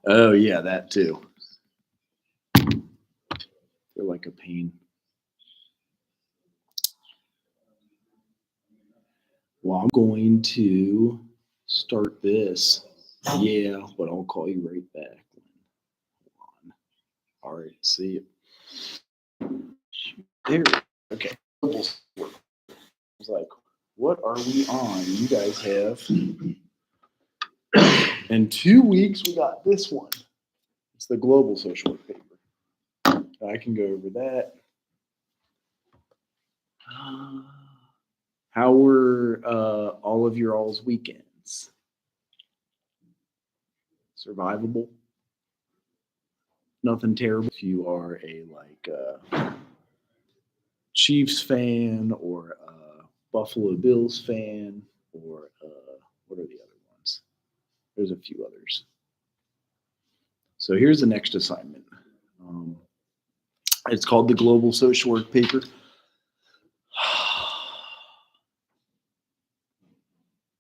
Oh yeah, that too. They're like a pain. Well, I'm going to start this. Yeah, but I'll call you right back. Hold on. All right, see you. There. Okay. I was like, what are we on? You guys have. In 2 weeks, we got this one. It's the global social work paper. I can go over that. Uh, How were all of your all's weekends? Survivable? Nothing terrible. If you are a Chiefs fan or a Buffalo Bills fan or what are the other ones? There's a few others. So here's the next assignment. Um, it's called the Global Social Work Paper.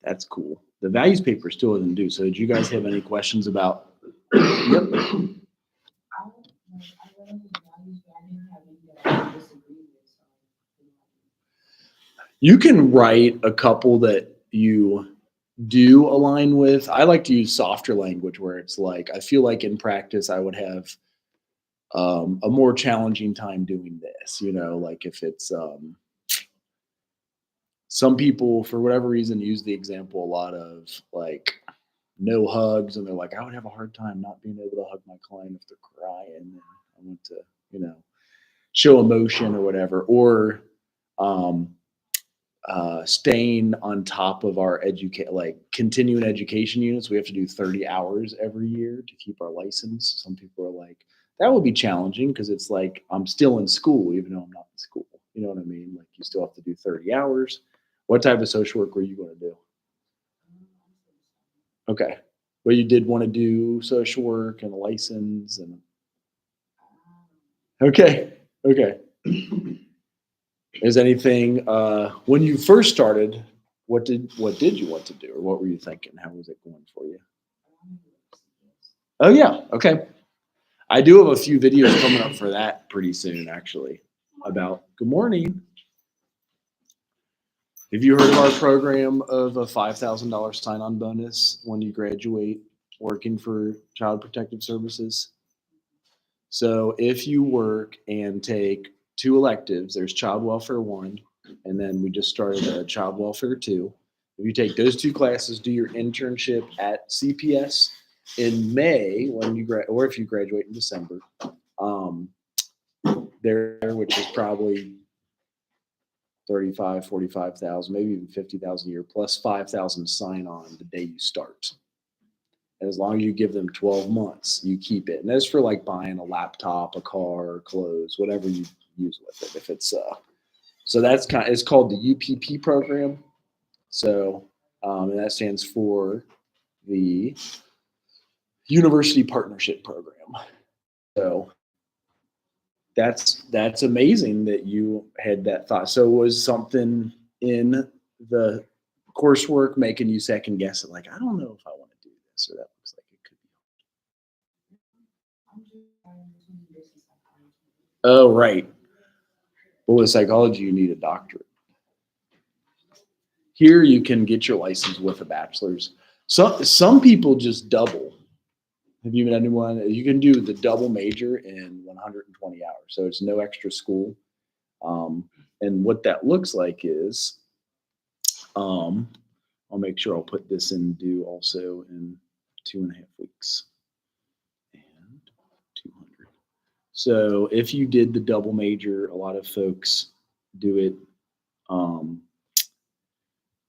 That's cool. The values paper still isn't due. So, did you guys have any questions about? Yep. You can write a couple that you do align with. I like to use softer language where it's like, I feel like in practice, I would have a more challenging time doing this. Like if it's some people, for whatever reason, use the example a lot of like no hugs, and they're like, I would have a hard time not being able to hug my client if they're crying. And I want to, you know, show emotion or whatever, or um, staying on top of our like continuing education units. We have to do 30 hours every year to keep our license. Some people are like, that would be challenging because it's like I'm still in school, even though I'm not in school. You know what I mean? Like you still have to do 30 hours. What type of social work were you going to do? Okay. Well, you did want to do social work and a license and okay. Okay. Is anything when you first started, what did you want to do or what were you thinking? How was it going for you? Oh yeah. Okay. I do have a few videos coming up for that pretty soon actually about good morning. Have you heard of our program of a $5,000 sign-on bonus when you graduate working for Child Protective Services? So if you work and take two electives, there's Child Welfare 1, and then we just started a Child Welfare 2. If you take those two classes, do your internship at CPS in May when you or if you graduate in December, um, there, which is probably 35, 45,000, maybe even 50,000 a year, plus 5,000 sign on the day you start. And as long as you give them 12 months, you keep it. And that's for like buying a laptop, a car, clothes, whatever you use with it. If it's so that's it's called the UPP program. So and that stands for the University Partnership Program. So that's amazing that you had that thought. So was something in the coursework making you second guess it? Like, I don't know if I want to do this, or that looks like it could be. Oh, right. Well, with psychology, you need a doctorate. Here, you can get your license with a bachelor's. Some people just double. Have you met anyone? You can do the double major in 120 hours, so it's no extra school. And what that looks like is, um, I'll make sure I'll put this in due also in 2.5 weeks. And 200. So if you did the double major, a lot of folks do it um,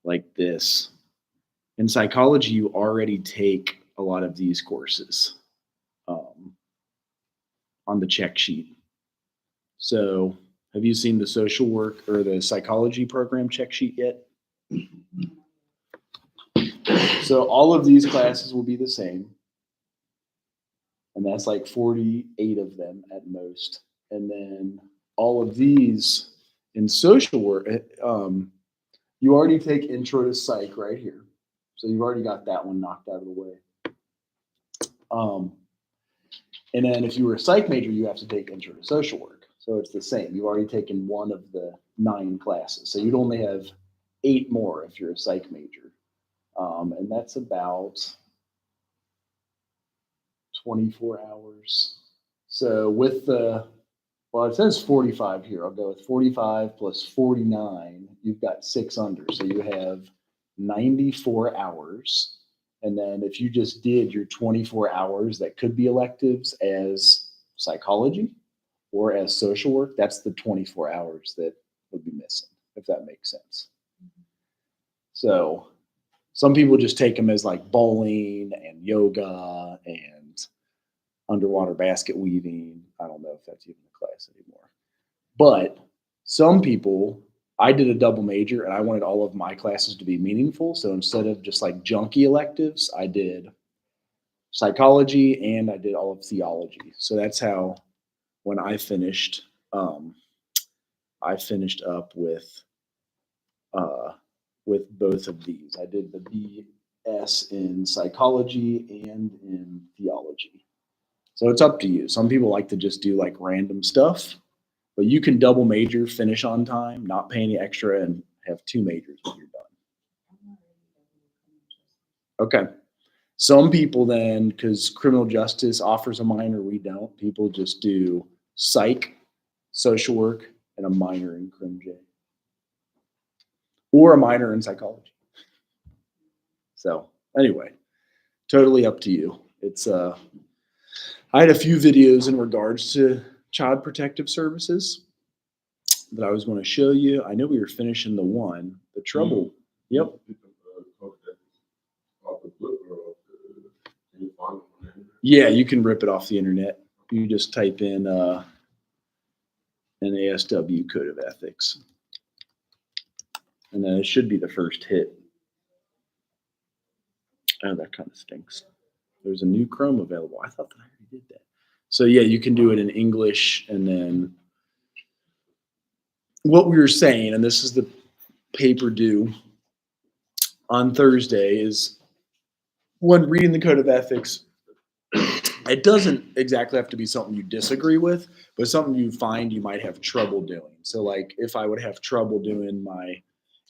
like this. In psychology, you already take a lot of these courses um, on the check sheet. So have you seen the social work or the psychology program check sheet yet? So all of these classes will be the same. And that's like 48 of them at most. And then all of these in social work, you already take intro to psych right here. So you've already got that one knocked out of the way. And then if you were a psych major, you have to take intro to social work. So it's the same. You've already taken one of the 9 classes. So you'd only have 8 more if you're a psych major. And that's about 24 hours. So with well, it says 45 here. I'll go with 45 plus 49. You've got 6 under. So you have 94 hours. And then if you just did your 24 hours that could be electives as psychology or as social work, that's the 24 hours that would be missing, if that makes sense. So some people just take them as like bowling and yoga and underwater basket weaving. I don't know if that's even a class anymore. But some people, I did a double major and I wanted all of my classes to be meaningful. So instead of just like junky electives, I did psychology and I did all of theology. So that's how, when I finished up with both of these. I did the BS in psychology and in theology. So it's up to you. Some people like to just do like random stuff, but you can double major, finish on time, not pay any extra, and have 2 majors when you're done. Okay. Some people then, because criminal justice offers a minor, we don't. People just do psych, social work, and a minor in crim j, or a minor in psychology. So anyway, totally up to you. It's I had a few videos in regards to child protective services that I was going to show you. I know we were finishing the one. The trouble. Yep. Yeah, you can rip it off the internet. You just type in an ASW code of ethics, and then it should be the first hit. Oh, that kind of stinks. There's a new Chrome available. I thought that I already did that. So yeah, you can do it in English, and then what we were saying, and this is the paper due on Thursday, is when reading the code of ethics, it doesn't exactly have to be something you disagree with, but something you find you might have trouble doing. So like if I would have trouble doing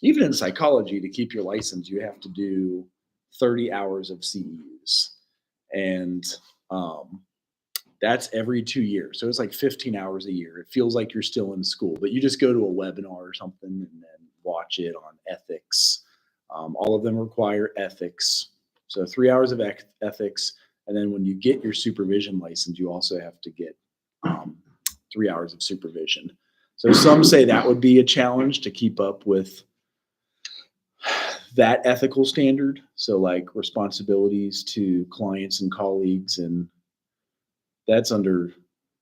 even in psychology, to keep your license, you have to do 30 hours of CEUs. And that's every 2 years. So it's like 15 hours a year. It feels like you're still in school, but you just go to a webinar or something and then watch it on ethics. All of them require ethics. So 3 hours of ethics. And then when you get your supervision license, you also have to get 3 hours of supervision. So some say that would be a challenge to keep up with that ethical standard. So like responsibilities to clients and colleagues, and that's under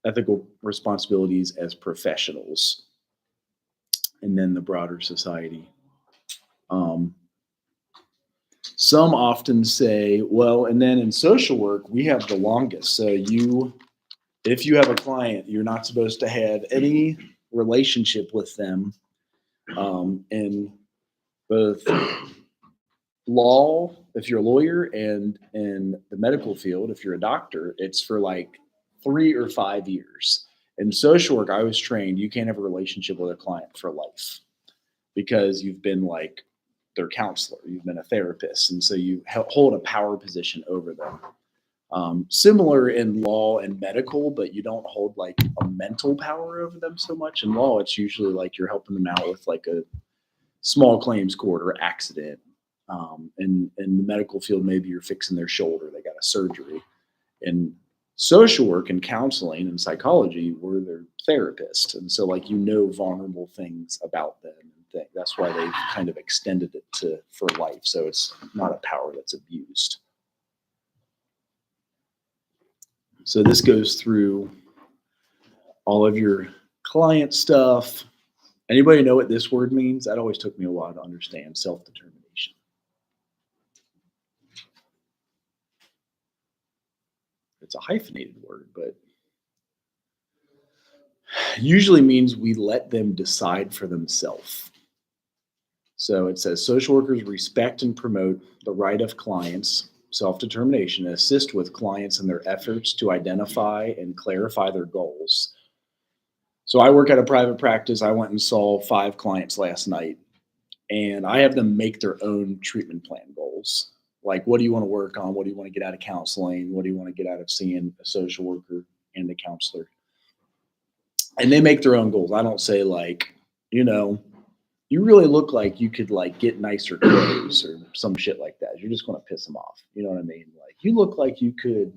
ethical responsibilities as professionals, and then the broader society. Some often say, well, and then in social work, we have the longest. So if you have a client, you're not supposed to have any relationship with them in both law, if you're a lawyer, and in the medical field, if you're a doctor, it's for like 3 or 5 years. In social work, I was trained, you can't have a relationship with a client for life because you've been like their counselor, you've been a therapist, and so you hold a power position over them. Similar in law and medical, but you don't hold like a mental power over them so much. In law, it's usually like you're helping them out with like a small claims court or accident. In the medical field, maybe you're fixing their shoulder, they got a surgery. In social work and counseling and psychology, we're their therapist. And so like, vulnerable things about them. That's why they've kind of extended it for life. So it's not a power that's abused. So this goes through all of your client stuff. Anybody know what this word means? That always took me a while to understand. Self-determination. It's a hyphenated word, but usually means we let them decide for themselves. So it says social workers respect and promote the right of clients self-determination, and assist with clients in their efforts to identify and clarify their goals. So I work at a private practice. I went and saw 5 clients last night, and I have them make their own treatment plan goals. Like, what do you want to work on? What do you want to get out of counseling? What do you want to get out of seeing a social worker and a counselor? And they make their own goals. I don't say like, you really look like you could like get nicer clothes or some shit like that. You're just going to piss them off. You know what I mean? Like, you look like you could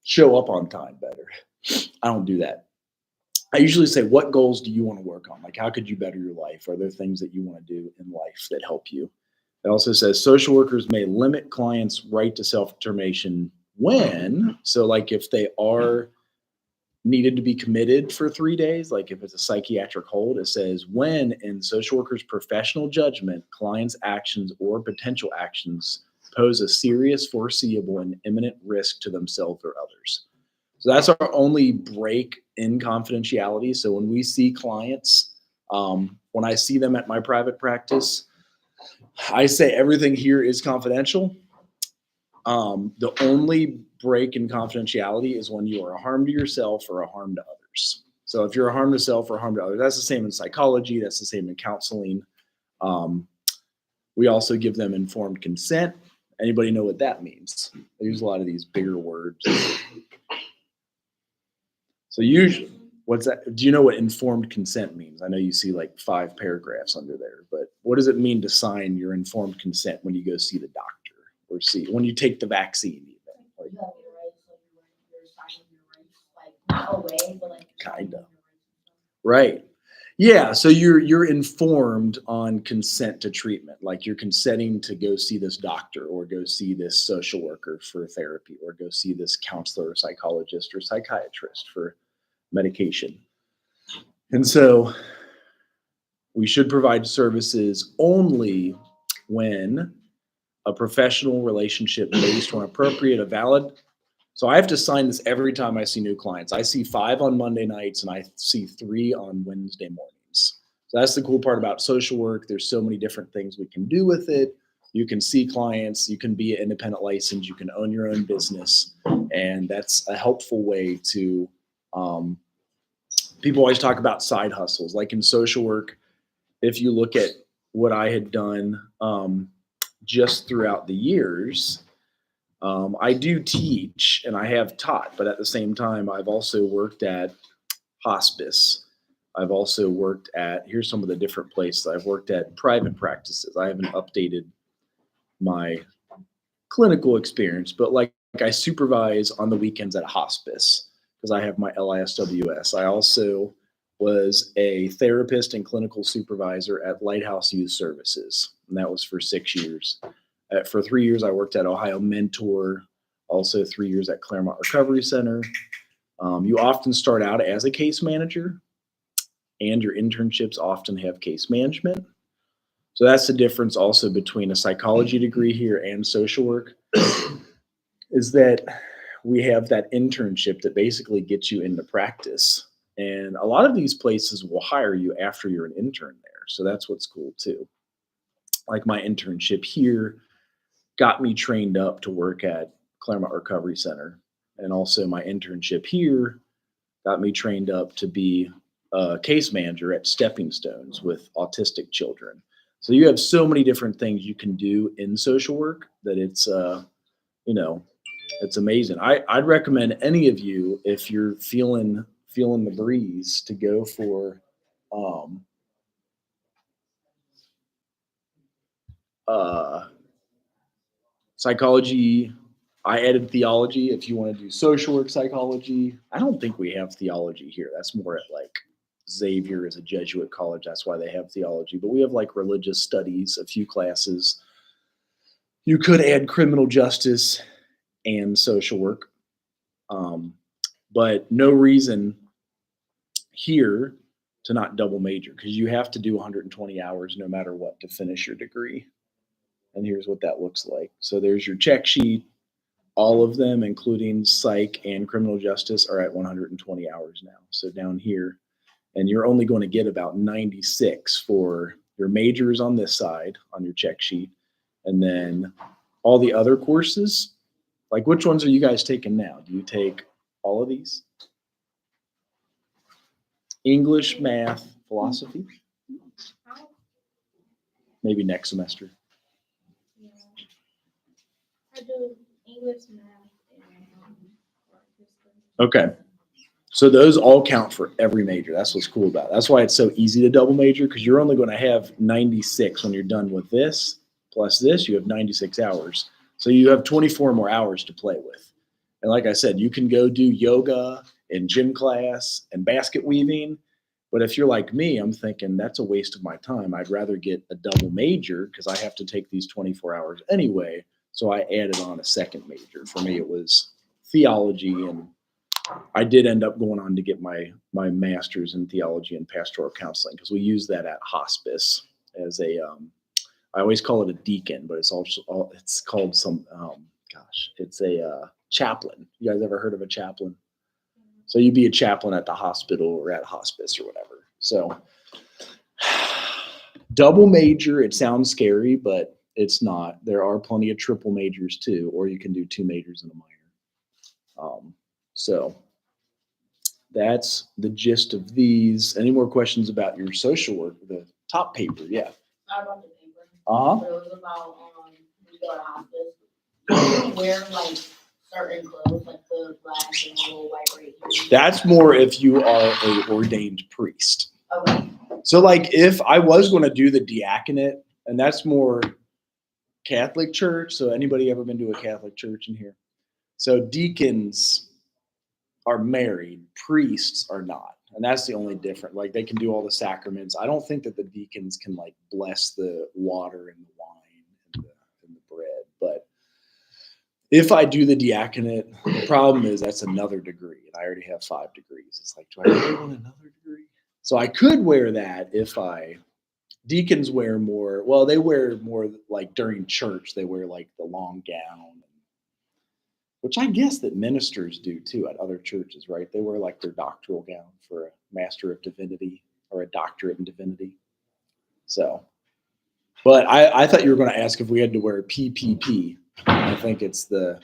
show up on time better. I don't do that. I usually say, what goals do you want to work on? Like, how could you better your life? Are there things that you want to do in life that help you? It also says social workers may limit clients' right to self-determination when, so like if they are needed to be committed for 3 days, like if it's a psychiatric hold, it says when in social workers' professional judgment, clients' actions or potential actions pose a serious, foreseeable, and imminent risk to themselves or others. So that's our only break in confidentiality. So when we see clients, when I see them at my private practice, I say everything here is confidential. The only break in confidentiality is when you are a harm to yourself or a harm to others. So if you're a harm to self or a harm to others, that's the same in psychology. That's the same in counseling. We also give them informed consent. Anybody know what that means? I use a lot of these bigger words. So usually, what's that? Do you know what informed consent means? I know you see like 5 paragraphs under there, but what does it mean to sign your informed consent when you go see the doctor or when you take the vaccine? Even? Like, kind of. Right. Yeah. So you're informed on consent to treatment, like you're consenting to go see this doctor or go see this social worker for therapy or go see this counselor or psychologist or psychiatrist for medication. And so we should provide services only when a professional relationship based on appropriate, a valid. So I have to sign this every time I see new clients. I see 5 on Monday nights and I see 3 on Wednesday mornings. So that's the cool part about social work. There's so many different things we can do with it. You can see clients, you can be an independent license, you can own your own business. And that's a helpful way to, people always talk about side hustles. Like in social work, if you look at what I had done just throughout the years, I do teach and I have taught, but at the same time, I've also worked at hospice. I've also worked at, here's some of the different places. I've worked at private practices. I haven't updated my clinical experience, but like I supervise on the weekends at a hospice because I have my LISWS. I also was a therapist and clinical supervisor at Lighthouse Youth Services, and that was for 6 years. For 3 years, I worked at Ohio Mentor, also 3 years at Claremont Recovery Center. You often start out as a case manager, and your internships often have case management. So that's the difference also between a psychology degree here and social work, is that we have that internship that basically gets you into practice. And a lot of these places will hire you after you're an intern there. So that's what's cool too. Like my internship here got me trained up to work at Claremont Recovery Center. And also my internship here got me trained up to be a case manager at Stepping Stones with autistic children. So you have so many different things you can do in social work that it's, it's amazing. I'd recommend any of you, if you're feeling the breeze, to go for psychology. I added theology if you want to do social work psychology. I don't think we have theology here. That's more at like Xavier is a Jesuit college. That's why they have theology. But we have like religious studies, a few classes. You could add criminal justice and social work. But no reason here to not double major, because you have to do 120 hours no matter what to finish your degree. And here's what that looks like. So there's your check sheet. All of them, including psych and criminal justice, are at 120 hours now. So down here, and you're only going to get about 96 for your majors on this side on your check sheet. And then All the other courses, like which ones are you guys taking now? Do you take all of these? English, math, philosophy? Maybe next semester. Yeah. I do English, math, and art history. Okay. So those all count for every major. That's what's cool about it. That's why it's so easy to double major, because you're only going to have 96 when you're done with this. Plus this, you have 96 hours. So you have 24 more hours to play with. And like I said, you can go do yoga and gym class and basket weaving. But if you're like me, I'm thinking that's a waste of my time. I'd rather get a double major because I have to take these 24 hours anyway. So I added on a second major. For me, it was theology, and I did end up going on to get my master's in theology and pastoral counseling, because we use that at hospice as a I always call it a deacon, but it's also it's called some it's a chaplain. You guys ever heard of a chaplain? So you'd be a chaplain at the hospital or at hospice or whatever. So double major, it sounds scary, but it's not. There are plenty of triple majors too, or you can do two majors and a minor. So that's the gist of these. Any more questions about your social work? The top paper, yeah. Not about the paper. Uh-huh. But it was about we go to hospice. You wear like certain clothes, like the black and the little white right here. That's more if you are a ordained priest. Okay. So like if I was going to do the diaconate, and that's more Catholic church. So anybody ever been to a Catholic church in here? So deacons are married, priests are not. And that's the only difference. Like they can do all the sacraments. I don't think that the deacons can like bless the water and the wine and the bread. But if I do the diaconate, the problem is that's another degree. And I already have 5 degrees. It's like, do I really want another degree? So I could wear that if deacons wear more, well, they wear more like during church, they wear like the long gown, which I guess that ministers do too at other churches, right? They wear like their doctoral gown for a Master of Divinity or a doctorate in divinity. So, but I thought you were going to ask if we had to wear PPP. I think it's the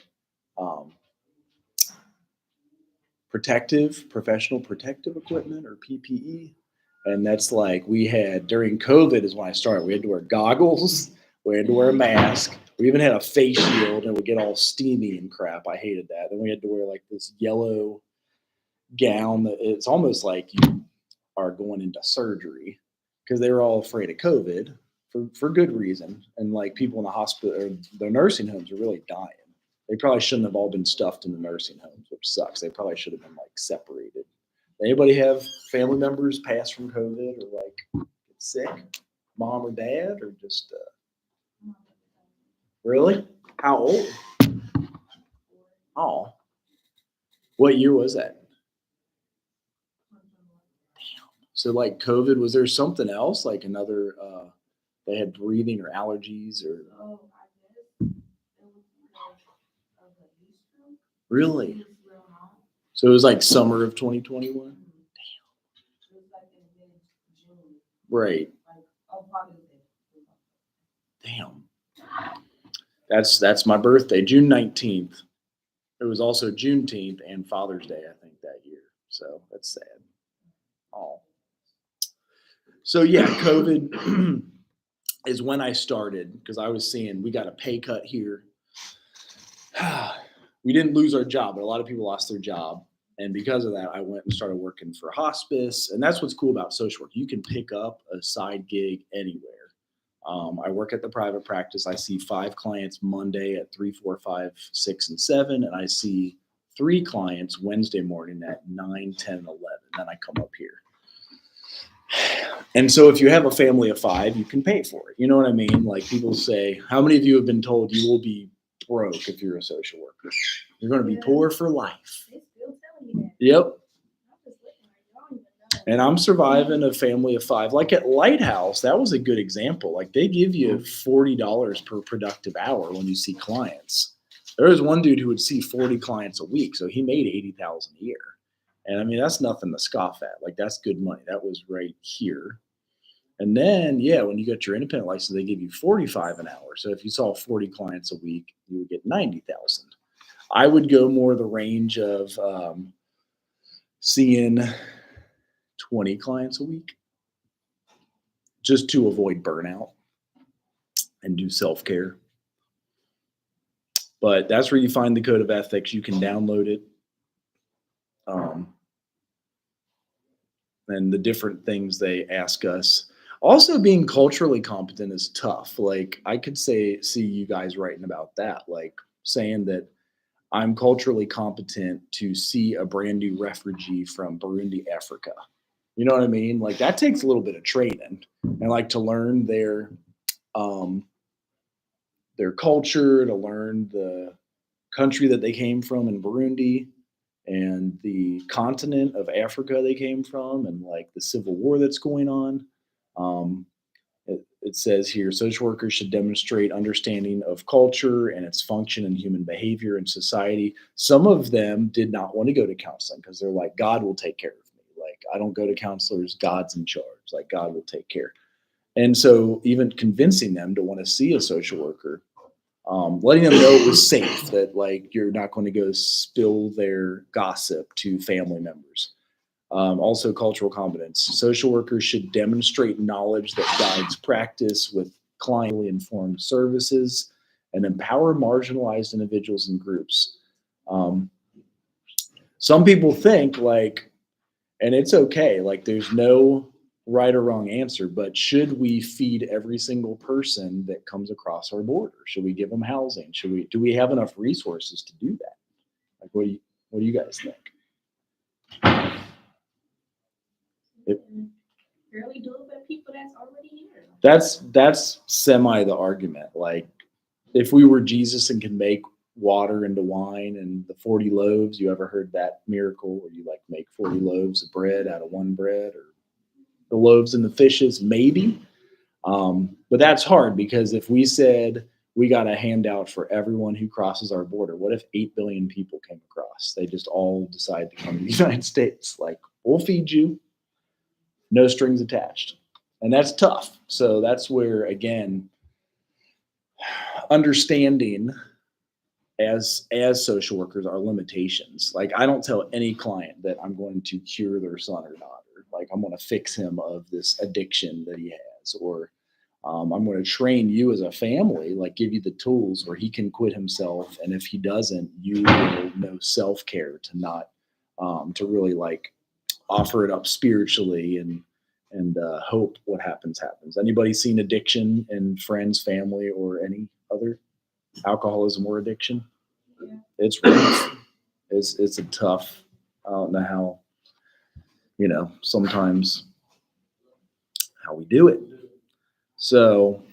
professional protective equipment, or PPE. And that's like we had during COVID is when I started. We had to wear goggles, we had to wear a mask. We even had a face shield, and it would get all steamy and crap. I hated that. Then we had to wear like this yellow gown that it's almost like you are going into surgery, because they were all afraid of COVID for good reason. And like people in the hospital or the nursing homes are really dying. They probably shouldn't have all been stuffed in the nursing homes, which sucks. They probably should have been like separated. Anybody have family members pass from COVID or like get sick? Mom or dad, or just really? How old? Oh, what year was that? So like COVID, was there something else like another? They had breathing or allergies or Oh, I guess it was because of the heat stroke. really? He was real hot. So it was like summer of 2021. It was like in mid-June. Right. Like, oh, probably the Damn. That's my birthday, June 19th. It was also Juneteenth and Father's Day, I think, that year. So that's sad. Oh. So yeah, COVID is when I started, because I was seeing we got a pay cut here. We didn't lose our job, but a lot of people lost their job. And because of that, I went and started working for hospice. And that's what's cool about social work. You can pick up a side gig anywhere. I work at the private practice. I see 5 clients Monday at 3, 4, 5, 6, and 7. And I see 3 clients Wednesday morning at 9, 10, 11. Then I come up here. And so if you have a family of 5, you can pay for it. You know what I mean? Like people say, how many of you have been told you will be broke if you're a social worker? You're going to be poor for life. They still telling you that. Yep. I'm just looking like y'all don't even know. And I'm surviving a family of 5. Like at Lighthouse, that was a good example. Like they give you $40 per productive hour when you see clients. There was one dude who would see 40 clients a week, so he made $80,000 a year. And I mean, that's nothing to scoff at. Like that's good money. That was right here. And then, yeah, when you get your independent license, they give you 45 an hour. So if you saw 40 clients a week, you would get 90,000. I would go more the range of seeing 20 clients a week just to avoid burnout and do self-care. But that's where you find the code of ethics. You can download it. And the different things they ask us. Also, being culturally competent is tough. Like, I could see you guys writing about that, like saying that I'm culturally competent to see a brand new refugee from Burundi, Africa. You know what I mean? Like, that takes a little bit of training, and like to learn their culture, to learn the country that they came from in Burundi, and the continent of Africa they came from, and like the civil war that's going on. Um, it says here, social workers should demonstrate understanding of culture and its function in human behavior and society. Some of them did not want to go to counseling because they're like, God will take care of me. Like, I don't go to counselors, God's in charge. Like, God will take care. And so even convincing them to want to see a social worker, letting them know it was safe, that like you're not going to go spill their gossip to family members. Also, cultural competence. Social workers should demonstrate knowledge that guides practice with cliently informed services and empower marginalized individuals and groups. Um, some people think like, and it's okay, like there's no right or wrong answer, but should we feed every single person that comes across our border? Should we give them housing? Do we have enough resources to do that? Like, what do you guys think? Barely do it for people that's already here. That's semi the argument. Like, if we were Jesus and could make water into wine and the 40 loaves, you ever heard that miracle where you like make 40 loaves of bread out of one bread, or the loaves and the fishes? Maybe. But that's hard, because if we said we got a handout for everyone who crosses our border, what if 8 billion people came across? They just all decide to come to the United States. Like, we'll feed you, no strings attached. And that's tough. So that's where, again, understanding as social workers our limitations. Like, I don't tell any client that I'm going to cure their son or daughter. Like, I'm going to fix him of this addiction that he has, or I'm going to train you as a family, like give you the tools where he can quit himself. And if he doesn't, you will know self-care to not, to really like offer it up spiritually and hope what happens. Anybody seen addiction in friends, family, or any other alcoholism or addiction? Yeah. It's rough. It's a tough. I don't know how, sometimes how we do it. So,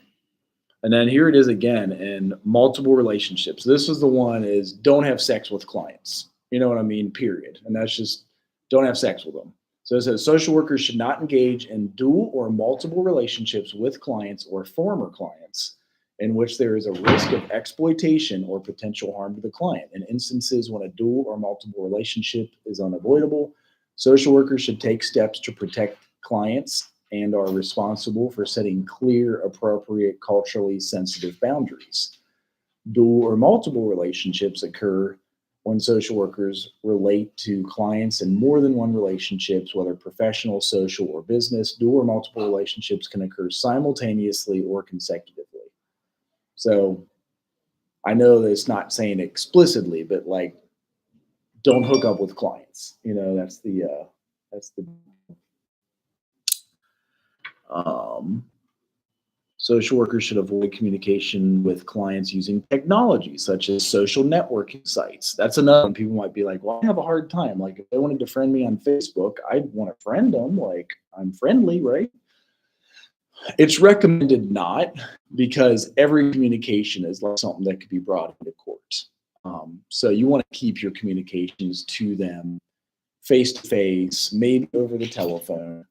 and then here it is again in multiple relationships. This is the one is don't have sex with clients. You know what I mean? Period. And that's just don't have sex with them. So it says social workers should not engage in dual or multiple relationships with clients or former clients in which there is a risk of exploitation or potential harm to the client. In instances when a dual or multiple relationship is unavoidable, social workers should take steps to protect clients and are responsible for setting clear, appropriate, culturally sensitive boundaries. Dual or multiple relationships occur when social workers relate to clients in more than one relationships, whether professional, social, or business. Dual or multiple relationships can occur simultaneously or consecutively. So I know that it's not saying explicitly, but like, don't hook up with clients. That's the social workers should avoid communication with clients using technology such as social networking sites. That's another one. People might be like, well, I have a hard time. Like, if they wanted to friend me on Facebook, I'd want to friend them. Like, I'm friendly, right? It's recommended not, because every communication is like something that could be brought into court. So you want to keep your communications to them face to face, maybe over the telephone.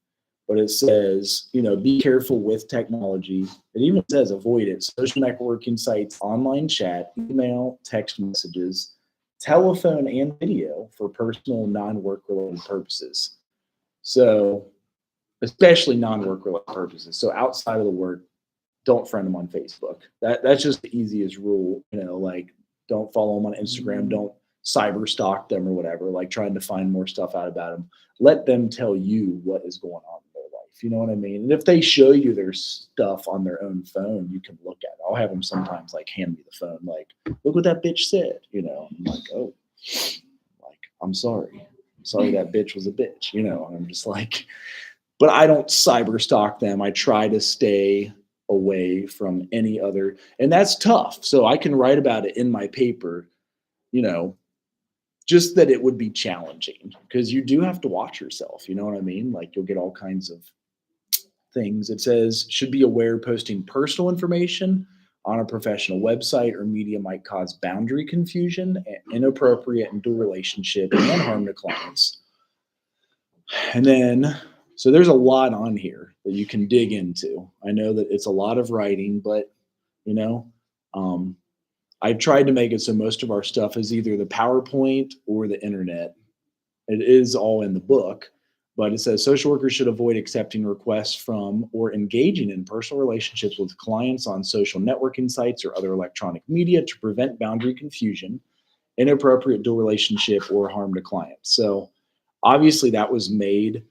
But it says, be careful with technology. It even says avoid it. Social networking sites, online chat, email, text messages, telephone, and video for personal non-work related purposes. So especially non-work related purposes. So outside of the work, don't friend them on Facebook. That's just the easiest rule. Like don't follow them on Instagram. Don't cyber stalk them or whatever. Like trying to find more stuff out about them. Let them tell you what is going on in their life. You know what I mean? And if they show you their stuff on their own phone, you can look at it. I'll have them sometimes like hand me the phone, like, look what that bitch said. I'm like, oh, like, I'm sorry. Sorry that bitch was a bitch, and I'm just like, but I don't cyber stalk them. I try to stay away from any other, and that's tough. So I can write about it in my paper, just that it would be challenging because you do have to watch yourself. You know what I mean? Like you'll get all kinds of things. It says should be aware posting personal information on a professional website or media might cause boundary confusion, inappropriate and dual relationship, and harm to clients. And then, so there's a lot on here that you can dig into. I know that it's a lot of writing, but I've tried to make it so most of our stuff is either the PowerPoint or the internet. It is all in the book, but it says social workers should avoid accepting requests from or engaging in personal relationships with clients on social networking sites or other electronic media to prevent boundary confusion, inappropriate dual relationship, or harm to clients. So obviously that was made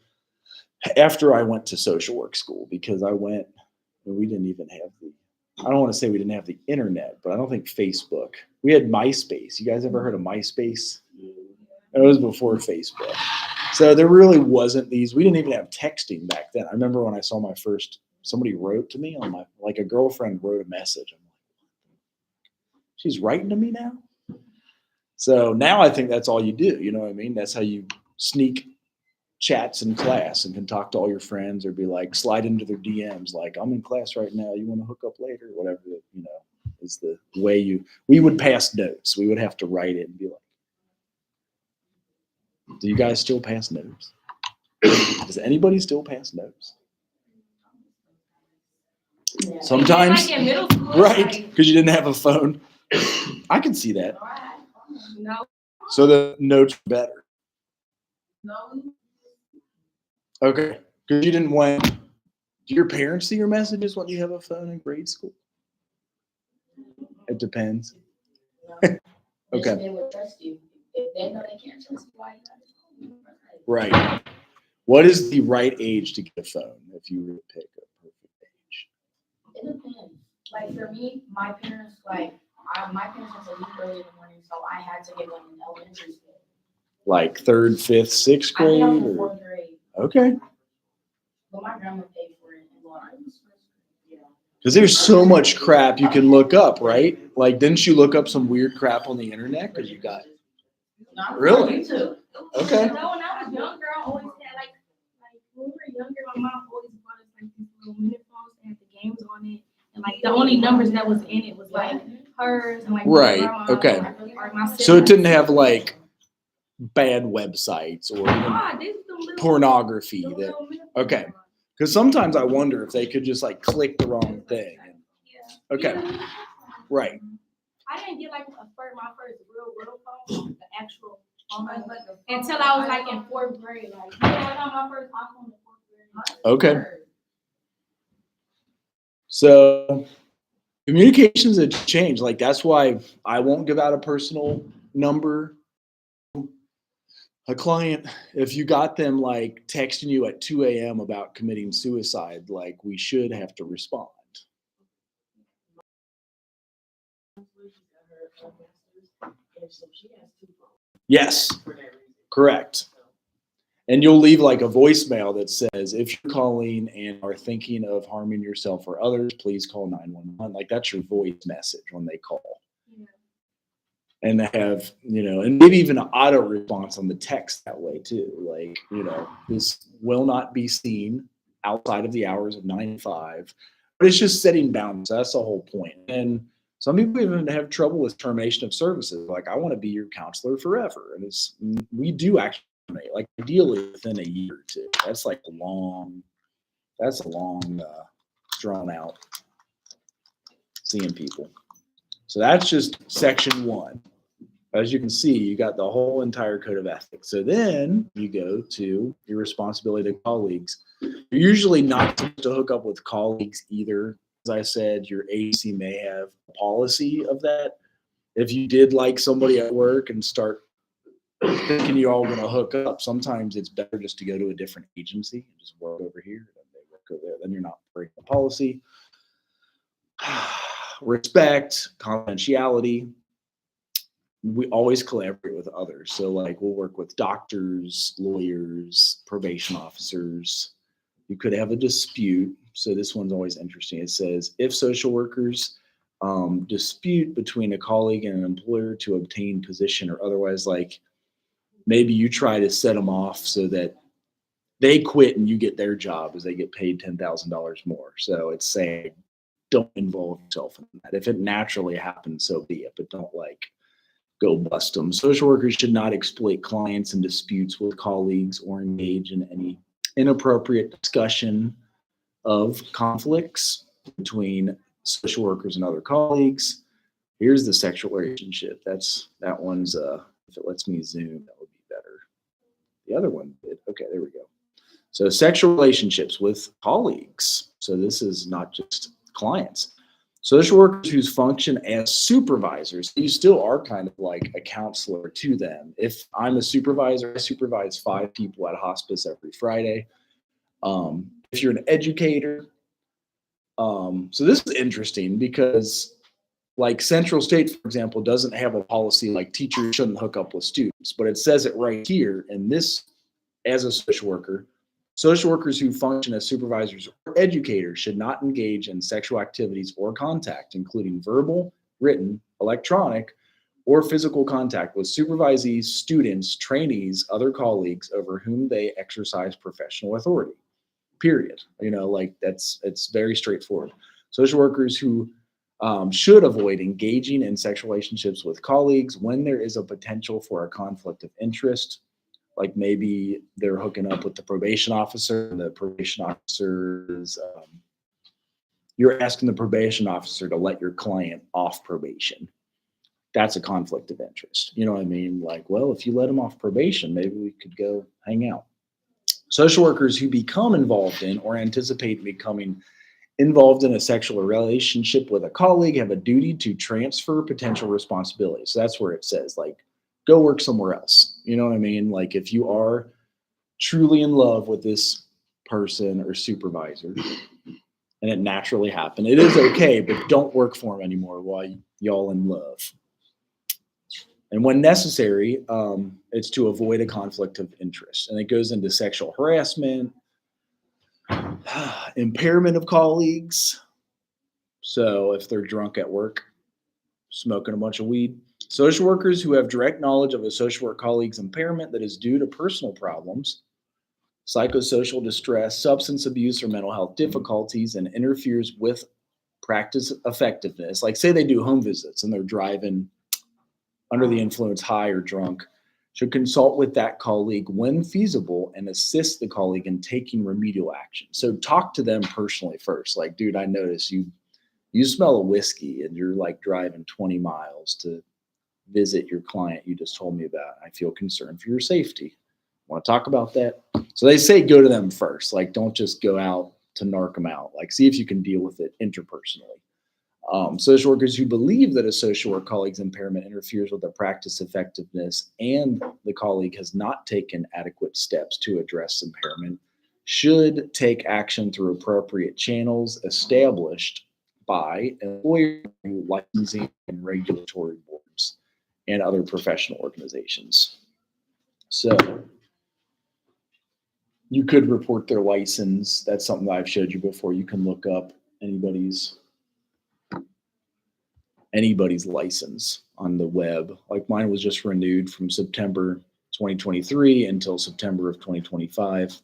after I went to social work school because we didn't even have I don't want to say we didn't have the internet, but I don't think Facebook. We had MySpace. You guys ever heard of MySpace? It was before Facebook. So there really wasn't we didn't even have texting back then. I remember when I saw my first, somebody wrote to me on like a girlfriend wrote a message. I'm like, she's writing to me now? So now I think that's all you do. You know what I mean? That's how you sneak chats in class and can talk to all your friends or be like, slide into their DMs. Like, I'm in class right now. You want to hook up later? Whatever, is the way we would pass notes. We would have to write it and be like, do you guys still pass notes? Does anybody still pass notes? Yeah. Sometimes, like in middle school, right? Because you didn't have a phone. I can see that. No. So the notes are better. No. Okay. Because you didn't want. Do your parents see your messages when you have a phone in grade school? It depends. No. Okay. They would trust you. If they know they can't trust you, why you gotta Right. What is the right age to get a phone if you were to pick a perfect age? It depends. Like for me, my parents had to leave early in the morning, so I had to get one in elementary school. Like 3rd, 5th, 6th I grade? got one in Or? 4th grade, Okay. but my grandma paid for it. And Because there's so much crap you can look up, right? Like, didn't you look up some weird crap on the internet? Because you got. Really? YouTube. Okay. No, when I was younger, I always had like when we were younger, my mom always bought us like these little mini phones that had the games on it, and like the only numbers that was in it was like hers and like Right, my grandma, okay. or my siblings. So it didn't have like bad websites or even Ah, these them little, pornography. them That little mini okay. phones. Because sometimes I wonder if they could just like click the wrong thing. Yeah. Okay. Yeah. Right. I didn't get like my first real phone, the actual phone, until I was like in 4th grade. Like I got my first iPhone in 4th grade. Okay. So communications have changed. Like that's why I won't give out a personal number. A client, if you got them like texting you at 2 a.m. about committing suicide, like we should have to respond. Yes, correct. And you'll leave like a voicemail that says, if you're calling and are thinking of harming yourself or others, please call 911. Like that's your voice message when they call. Yeah. And they have, and maybe even an auto response on the text that way too. Like, this will not be seen outside of the hours of 9 to 5. But it's just setting boundaries. That's the whole point. And some people even have trouble with termination of services. Like, I want to be your counselor forever. And we do actually, like ideally within a year or two. That's like a long, drawn out seeing people. So that's just section 1. As you can see, you got the whole entire code of ethics. So then you go to your responsibility to colleagues. Your You're usually not supposed to hook up with colleagues either. As I said, your agency may have a policy of that. If you did like somebody at work and start thinking you're all going to hook up, sometimes it's better just to go to a different agency and just work over here. Then they work over there. Then you're not breaking the policy. Respect, confidentiality. We always collaborate with others. So like we'll work with doctors, lawyers, probation officers. You could have a dispute. So this one's always interesting. It says if social workers dispute between a colleague and an employer to obtain position or otherwise, like maybe you try to set them off so that they quit and you get their job as they get paid $10,000 more. So it's saying don't involve yourself in that. If it naturally happens, so be it, but don't like go bust them. Social workers should not exploit clients in disputes with colleagues or engage in any inappropriate discussion of conflicts between social workers and other colleagues. Here's the sexual relationship. That one's if it lets me zoom, that would be better. The other one did. Okay, there we go. So sexual relationships with colleagues. So this is not just clients. Social workers whose function as supervisors, you still are kind of like a counselor to them. If I'm a supervisor, I supervise 5 people at hospice every Friday. If you're an educator, so this is interesting because like Central State, for example, doesn't have a policy like teachers shouldn't hook up with students, but it says it right here in this as a social worker. Social workers who function as supervisors or educators should not engage in sexual activities or contact, including verbal, written, electronic, or physical contact with supervisees, students, trainees, other colleagues over whom they exercise professional authority. Period. It's very straightforward. Social workers who should avoid engaging in sexual relationships with colleagues when there is a potential for a conflict of interest. Like maybe they're hooking up with the probation officer, and the probation officer is, you're asking the probation officer to let your client off probation. That's a conflict of interest. You know what I mean? Like, well, if you let him off probation, maybe we could go hang out. Social workers who become involved in or anticipate becoming involved in a sexual relationship with a colleague have a duty to transfer potential responsibilities. So that's where it says, like, go work somewhere else. You know what I mean? Like if you are truly in love with this person or supervisor and it naturally happened, it is okay, but don't work for him anymore while y'all in love. And when necessary, it's to avoid a conflict of interest. And it goes into sexual harassment, impairment of colleagues. So if they're drunk at work, smoking a bunch of weed. Social workers who have direct knowledge of a social work colleague's impairment that is due to personal problems, psychosocial distress, substance abuse, or mental health difficulties, and interferes with practice effectiveness. Like say they do home visits and they're driving under the influence, high or drunk, should consult with that colleague when feasible and assist the colleague in taking remedial action. So talk to them personally first. Like, dude, I notice you smell a whiskey and you're like driving 20 miles to visit your client you just told me about. I feel concerned for your safety. Want to talk about that? So they say go to them first. Like don't just go out to narc them out. Like see if you can deal with it interpersonally. Social workers who believe that a social work colleague's impairment interferes with their practice effectiveness and the colleague has not taken adequate steps to address impairment should take action through appropriate channels established by employer licensing and regulatory boards and other professional organizations. So you could report their license. That's something that I've showed you before. You can look up anybody's license on the web. Like mine was just renewed from September 2023 until September of 2025.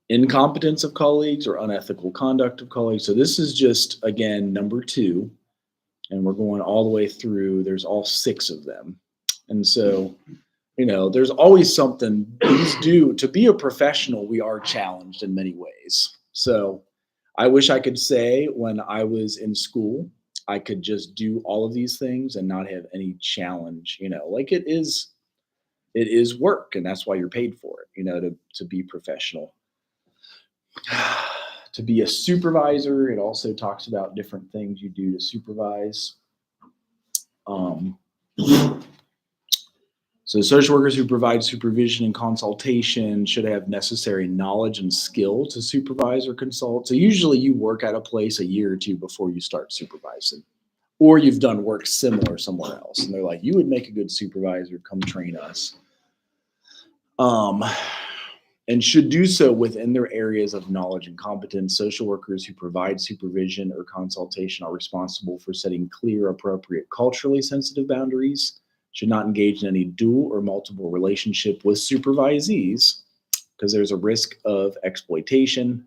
Incompetence of colleagues or unethical conduct of colleagues. So this is just, again, number 2. And we're going all the way through. There's all 6 of them. And so, there's always something. To be a professional, we are challenged in many ways. So I wish I could say when I was in school, I could just do all of these things and not have any challenge, like it is it is work, and that's why you're paid for it, to be professional. To be a supervisor, it also talks about different things you do to supervise. So social workers who provide supervision and consultation should have necessary knowledge and skill to supervise or consult. So usually you work at a place a year or two before you start supervising, or you've done work similar somewhere else. And they're like, you would make a good supervisor, come train us. And should do so within their areas of knowledge and competence. Social workers who provide supervision or consultation are responsible for setting clear, appropriate, culturally sensitive boundaries, should not engage in any dual or multiple relationship with supervisees because there's a risk of exploitation.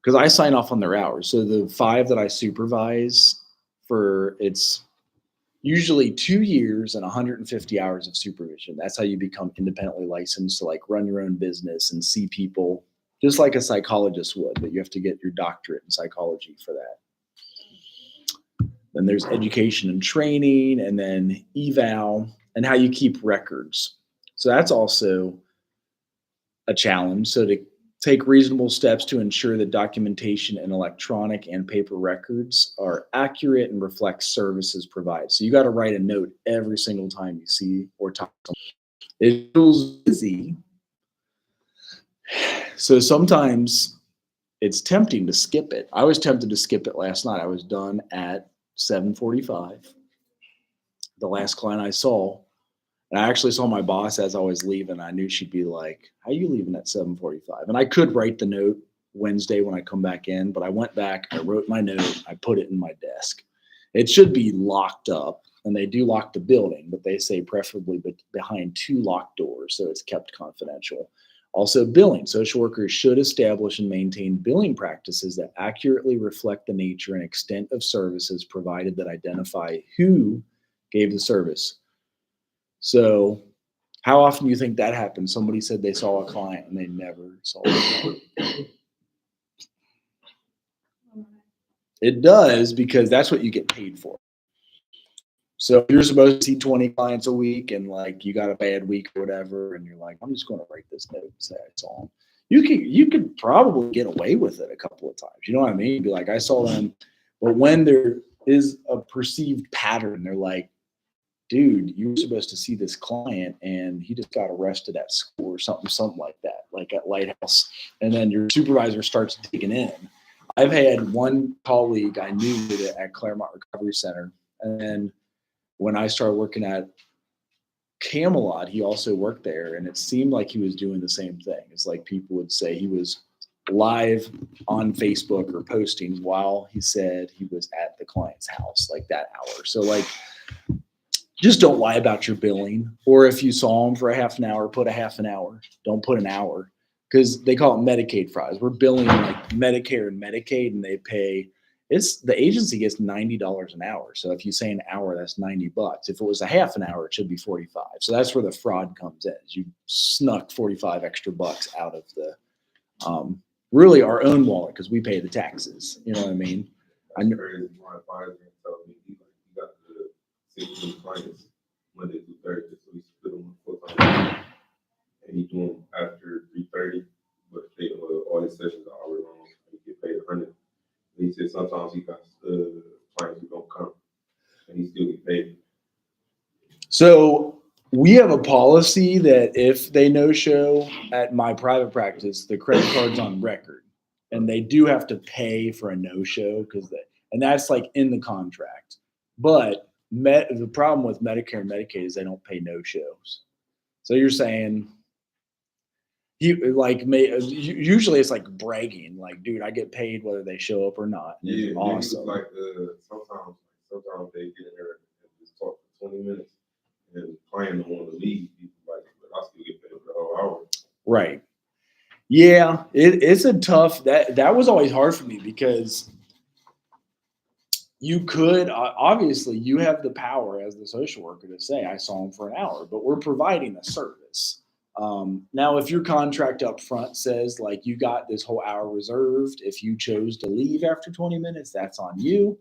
Because I sign off on their hours. So the 5 that I supervise it's usually 2 years and 150 hours of supervision. That's how you become independently licensed to like run your own business and see people just like a psychologist would, but you have to get your doctorate in psychology for that. Then there's education and training, and then eval, and how you keep records. So that's also a challenge. So to take reasonable steps to ensure that documentation in electronic and paper records are accurate and reflect services provided. So you got to write a note every single time you see or talk to someone. It feels busy. So sometimes it's tempting to skip it. I was tempted to skip it last night. I was done at 7:45. The last client I saw, and I actually saw my boss as I was leaving. I knew she'd be like, how are you leaving at 7:45? And I could write the note Wednesday when I come back in, but I went back, I wrote my note, I put it in my desk. It should be locked up, and they do lock the building, but they say preferably behind 2 locked doors, so it's kept confidential. Also, billing. Social workers should establish and maintain billing practices that accurately reflect the nature and extent of services provided that identify who gave the service. So how often do you think that happens? Somebody said they saw a client and they never saw a client. It does, because that's what you get paid for. So if you're supposed to see 20 clients a week and like you got a bad week or whatever, and you're like, I'm just going to write this note and say I saw them. You could probably get away with it a couple of times. You know what I mean? Be like, I saw them. But when there is a perceived pattern, they're like, dude, you were supposed to see this client and he just got arrested at school or something like that, like at Lighthouse. And then your supervisor starts digging in. I've had one colleague I knew at Claremont Recovery Center. And then when I started working at Camelot, he also worked there. And it seemed like he was doing the same thing. It's like people would say he was live on Facebook or posting while he said he was at the client's house, like that hour. So like, just don't lie about your billing. Or if you saw them for a half an hour, put a half an hour. Don't put an hour, because they call it Medicaid frauds. We're billing like Medicare and Medicaid, and they pay. The agency gets $90 an hour. So if you say an hour, that's $90. If it was a half an hour, it should be 45. So that's where the fraud comes in. Is you snuck 45 extra bucks out of the really our own wallet, because we pay the taxes. You know what I mean? I know. 16 clients Monday through Thursday, so we split them full time, and he do them after 3:30. But they all his sessions are hour long, and he get paid 100. And he said sometimes he got clients who don't come, and he still get paid. So we have a policy that if they no-show at my private practice, the credit card's on record, and they do have to pay for a no-show and that's like in the contract. But the problem with Medicare and Medicaid is they don't pay no-shows. So you're saying usually it's like bragging, like, dude, I get paid whether they show up or not. Yeah, it's awesome. Like sometimes they get in there and just talk for 20 minutes, and the client don't want to leave. People like, but I still get paid for the whole hour. Right. Yeah, it's a tough. That was always hard for me, because you could obviously you have the power as the social worker to say I saw him for an hour, but we're providing a service. Now, if your contract up front says like you got this whole hour reserved, if you chose to leave after 20 minutes, that's on you.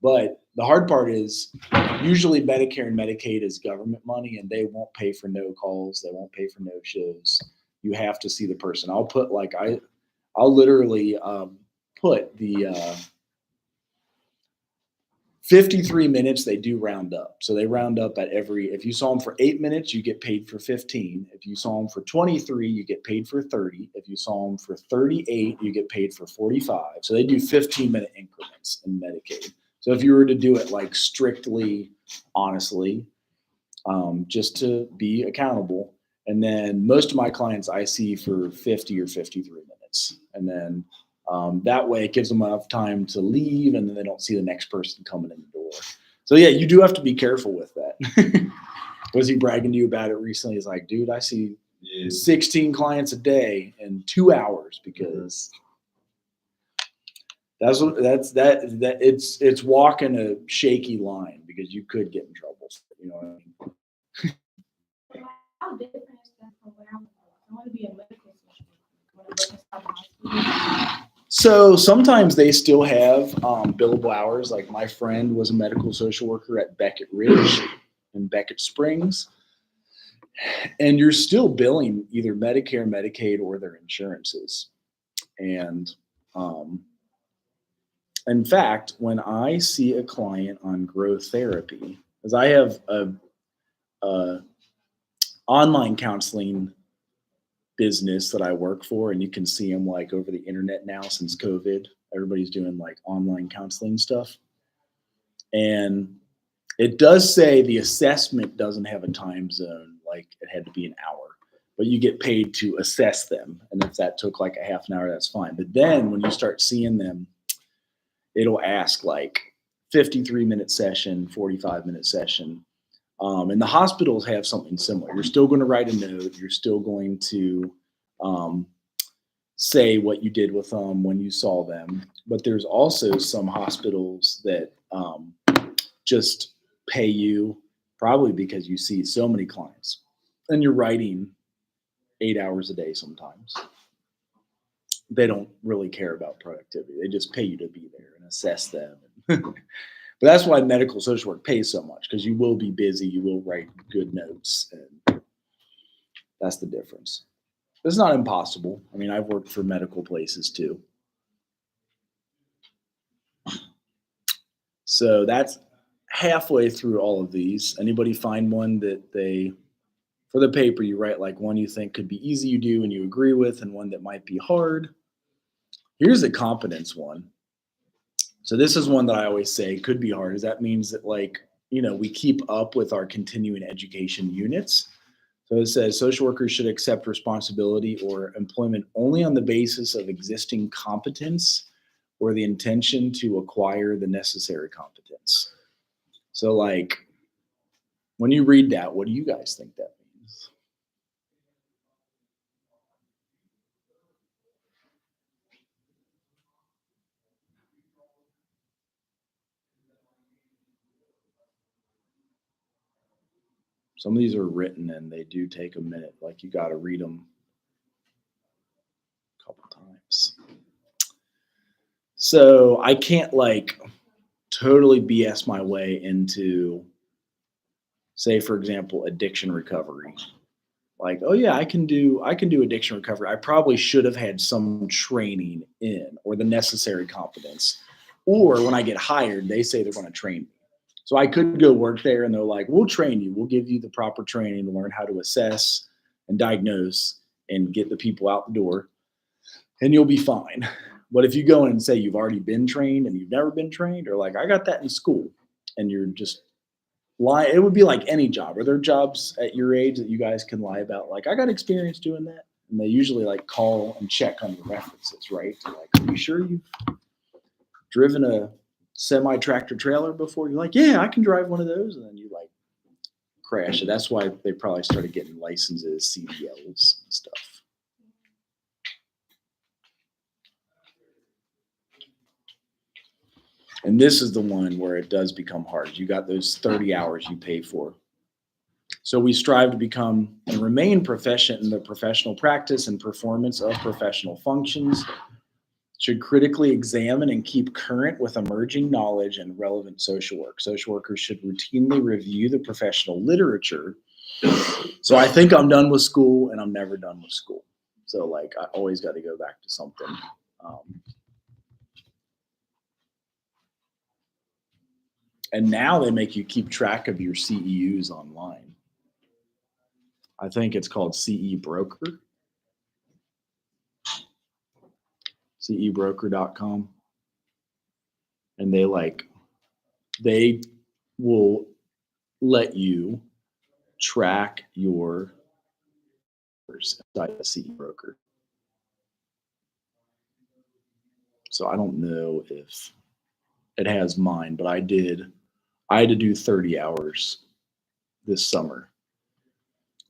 But the hard part is usually Medicare and Medicaid is government money, and they won't pay for no calls. They won't pay for no shows. You have to see the person. I'll put I'll literally put the 53 minutes, they do round up. So they round up at if you saw them for 8 minutes, you get paid for 15. If you saw them for 23, you get paid for 30. If you saw them for 38, you get paid for 45. So they do 15-minute increments in Medicaid. So if you were to do it like strictly, honestly, just to be accountable, and then most of my clients I see for 50 or 53 minutes. And then that way it gives them enough time to leave, and then they don't see the next person coming in the door. So yeah, you do have to be careful with that. Was he bragging to you about it recently? He's like, dude, I see 16 clients a day in 2 hours, because it's walking a shaky line, because you could get in trouble. You know what I mean? How different is that from where I'm from? I want to be a medical social worker. I want to work inside the hospital. So sometimes they still have billable hours. Like my friend was a medical social worker at Beckett Ridge in Beckett Springs. And you're still billing either Medicare, Medicaid, or their insurances. And in fact, when I see a client on growth therapy, because I have a online counseling business that I work for, and you can see them like over the internet now since COVID. Everybody's doing like online counseling stuff. And it does say the assessment doesn't have a time zone, like it had to be an hour, but you get paid to assess them. And if that took like a half an hour, that's fine. But then when you start seeing them, it'll ask like 53-minute session, 45-minute session. And the hospitals have something similar. You're still going to write a note. You're still going to say what you did with them when you saw them. But there's also some hospitals that just pay you, probably because you see so many clients and you're writing 8 hours a day sometimes. They don't really care about productivity. They just pay you to be there and assess them. But that's why medical social work pays so much, because you will be busy, you will write good notes, and that's the difference. It's not impossible. I mean, I've worked for medical places too. So that's halfway through all of these. Anybody find one that for the paper, you write like one you think could be easy, you do and you agree with, and one that might be hard? Here's a competence one. So this is one that I always say could be hard. That means that we keep up with our continuing education units. So it says social workers should accept responsibility or employment only on the basis of existing competence or the intention to acquire the necessary competence. So like when you read that, what do you guys think that means? Some of these are written and they do take a minute. Like you got to read them a couple times. So I can't totally BS my way into, say, for example, addiction recovery. Like, oh yeah, I can do addiction recovery. I probably should have had some training in or the necessary competence. Or when I get hired, they say they're going to train me. So I could go work there and they're like, we'll train you. We'll give you the proper training to learn how to assess and diagnose and get the people out the door, and you'll be fine. But if you go in and say you've already been trained and you've never been trained, or like, I got that in school, and you're just lie, it would be like any job. Are there jobs at your age that you guys can lie about? Like, I got experience doing that. And they usually call and check on your references, right? Like, are you sure you've driven a semi-tractor trailer before? You're like, yeah, I can drive one of those. And then you crash it. That's why they probably started getting licenses, CDLs and stuff. And this is the one where it does become hard. You got those 30 hours you pay for. So we strive to become and remain proficient in the professional practice and performance of professional functions. should critically examine and keep current with emerging knowledge and relevant social work. Social workers should routinely review the professional literature. So I think I'm done with school, and I'm never done with school. So like I always got to go back to something. And now they make you keep track of your CEUs online. I think it's called CE Broker. CEBroker.com. And they will let you track your inside the CE Broker. So I don't know if it has mine, but I had to do 30 hours this summer.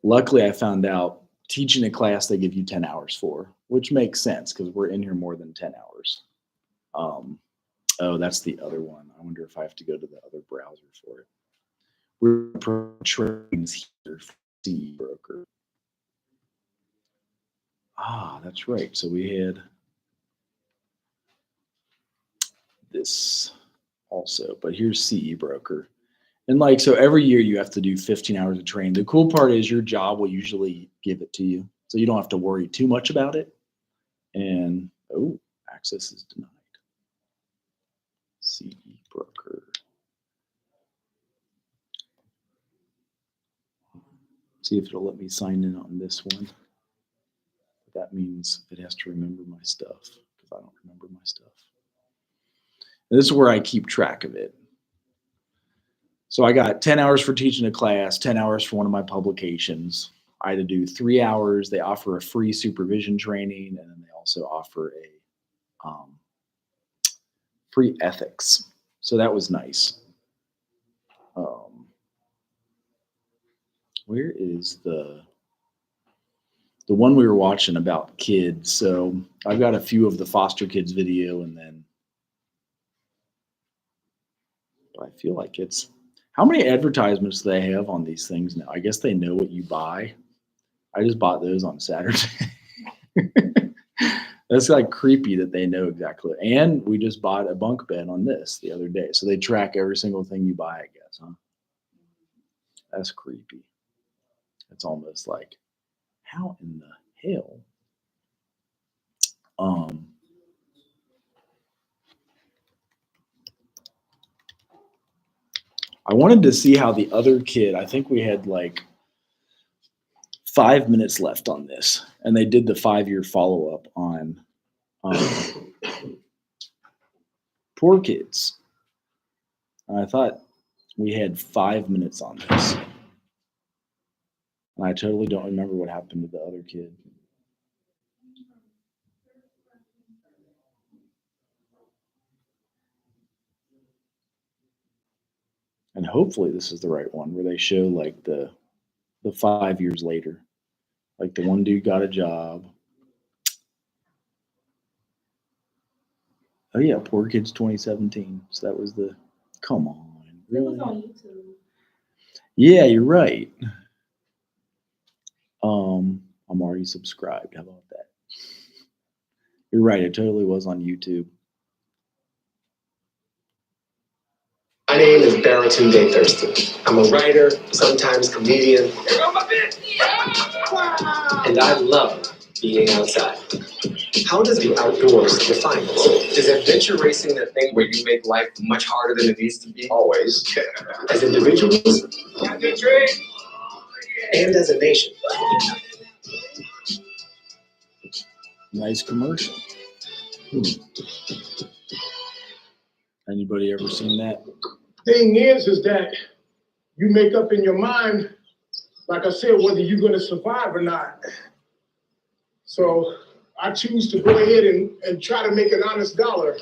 Luckily, I found out teaching a class they give you 10 hours for, which makes sense because we're in here more than 10 hours. Oh, that's the other one. I wonder if I have to go to the other browser for it. We're trains here for CE Broker. Ah, that's right. So we had this also, but here's CE Broker. And like, so every year you have to do 15 hours of training. The cool part is your job will usually give it to you. So you don't have to worry too much about it. And, oh, access is denied. CE Broker. See if it'll let me sign in on this one. That means it has to remember my stuff because I don't remember my stuff. And this is where I keep track of it. So I got 10 hours for teaching a class, 10 hours for one of my publications. I had to do 3 hours. They offer a free supervision training, and then they also offer a free ethics. So that was nice. Where is the one we were watching about kids? So I've got a few of the foster kids video, and then I feel like it's, how many advertisements do they have on these things now? I guess they know what you buy. I just bought those on Saturday. That's like creepy that they know exactly. And we just bought a bunk bed on this the other day. So they track every single thing you buy, I guess, huh? That's creepy. It's almost like, how in the hell? I wanted to see how the other kid, I think we had like 5 minutes left on this, and they did the 5-year follow-up on Poor Kids. And I thought we had 5 minutes on this. And I totally don't remember what happened to the other kid. And hopefully this is the right one where they show like the 5 years later. Like the one dude got a job. Oh yeah, Poor Kids 2017. So that was the, come on. Really? It was on YouTube. Yeah, you're right. I'm already subscribed. How about that? You're right. It totally was on YouTube. My name is Baratunde Thurston. I'm a writer, sometimes comedian, and I love being outside. How does the outdoors define us? Is adventure racing the thing where you make life much harder than it needs to be? Always. As individuals, and as a nation. Nice commercial. Anybody ever seen that? Thing is that you make up in your mind, like I said, whether you're going to survive or not. So I choose to go ahead and try to make an honest dollar.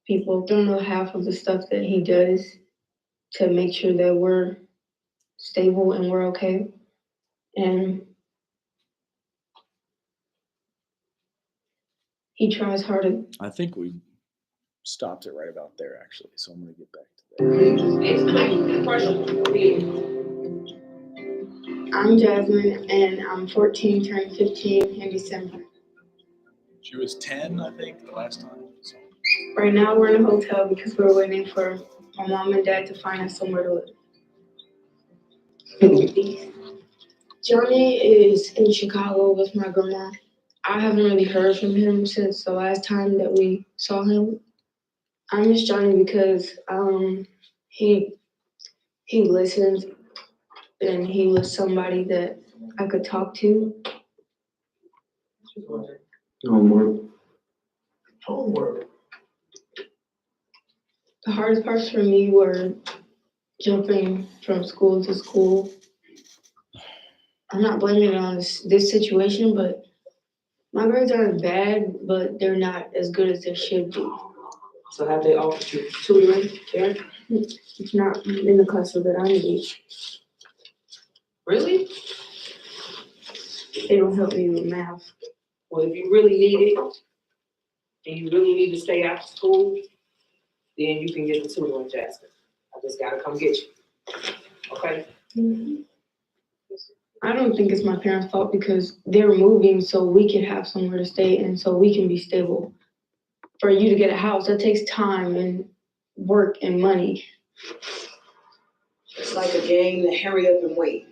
People don't know half of the stuff that he does to make sure that we're stable and we're okay. And he tries hard. I think we stopped it right about there, actually. So I'm going to get back to that. I'm Jasmine, and I'm 14, turning 15 in December. She was 10, I think, the last time. So. Right now, we're in a hotel because we're waiting for my mom and dad to find us somewhere to live. Johnny is in Chicago with my grandma. I haven't really heard from him since the last time that we saw him. I miss Johnny because he listened and he was somebody that I could talk to. Homework. Homework. The hardest parts for me were jumping from school to school. I'm not blaming it on this situation, but my grades aren't bad, but they're not as good as they should be. So have they offered you tutoring, Karen? It's not in the classes that I need. Really? They don't help me with math. Well, if you really need it, and you really need to stay after school, then you can get the tutoring, Jasmine. I just gotta come get you. Okay? I don't think it's my parents' fault because they're moving so we can have somewhere to stay and so we can be stable. For you to get a house, that takes time and work and money. It's like a game to hurry up and wait.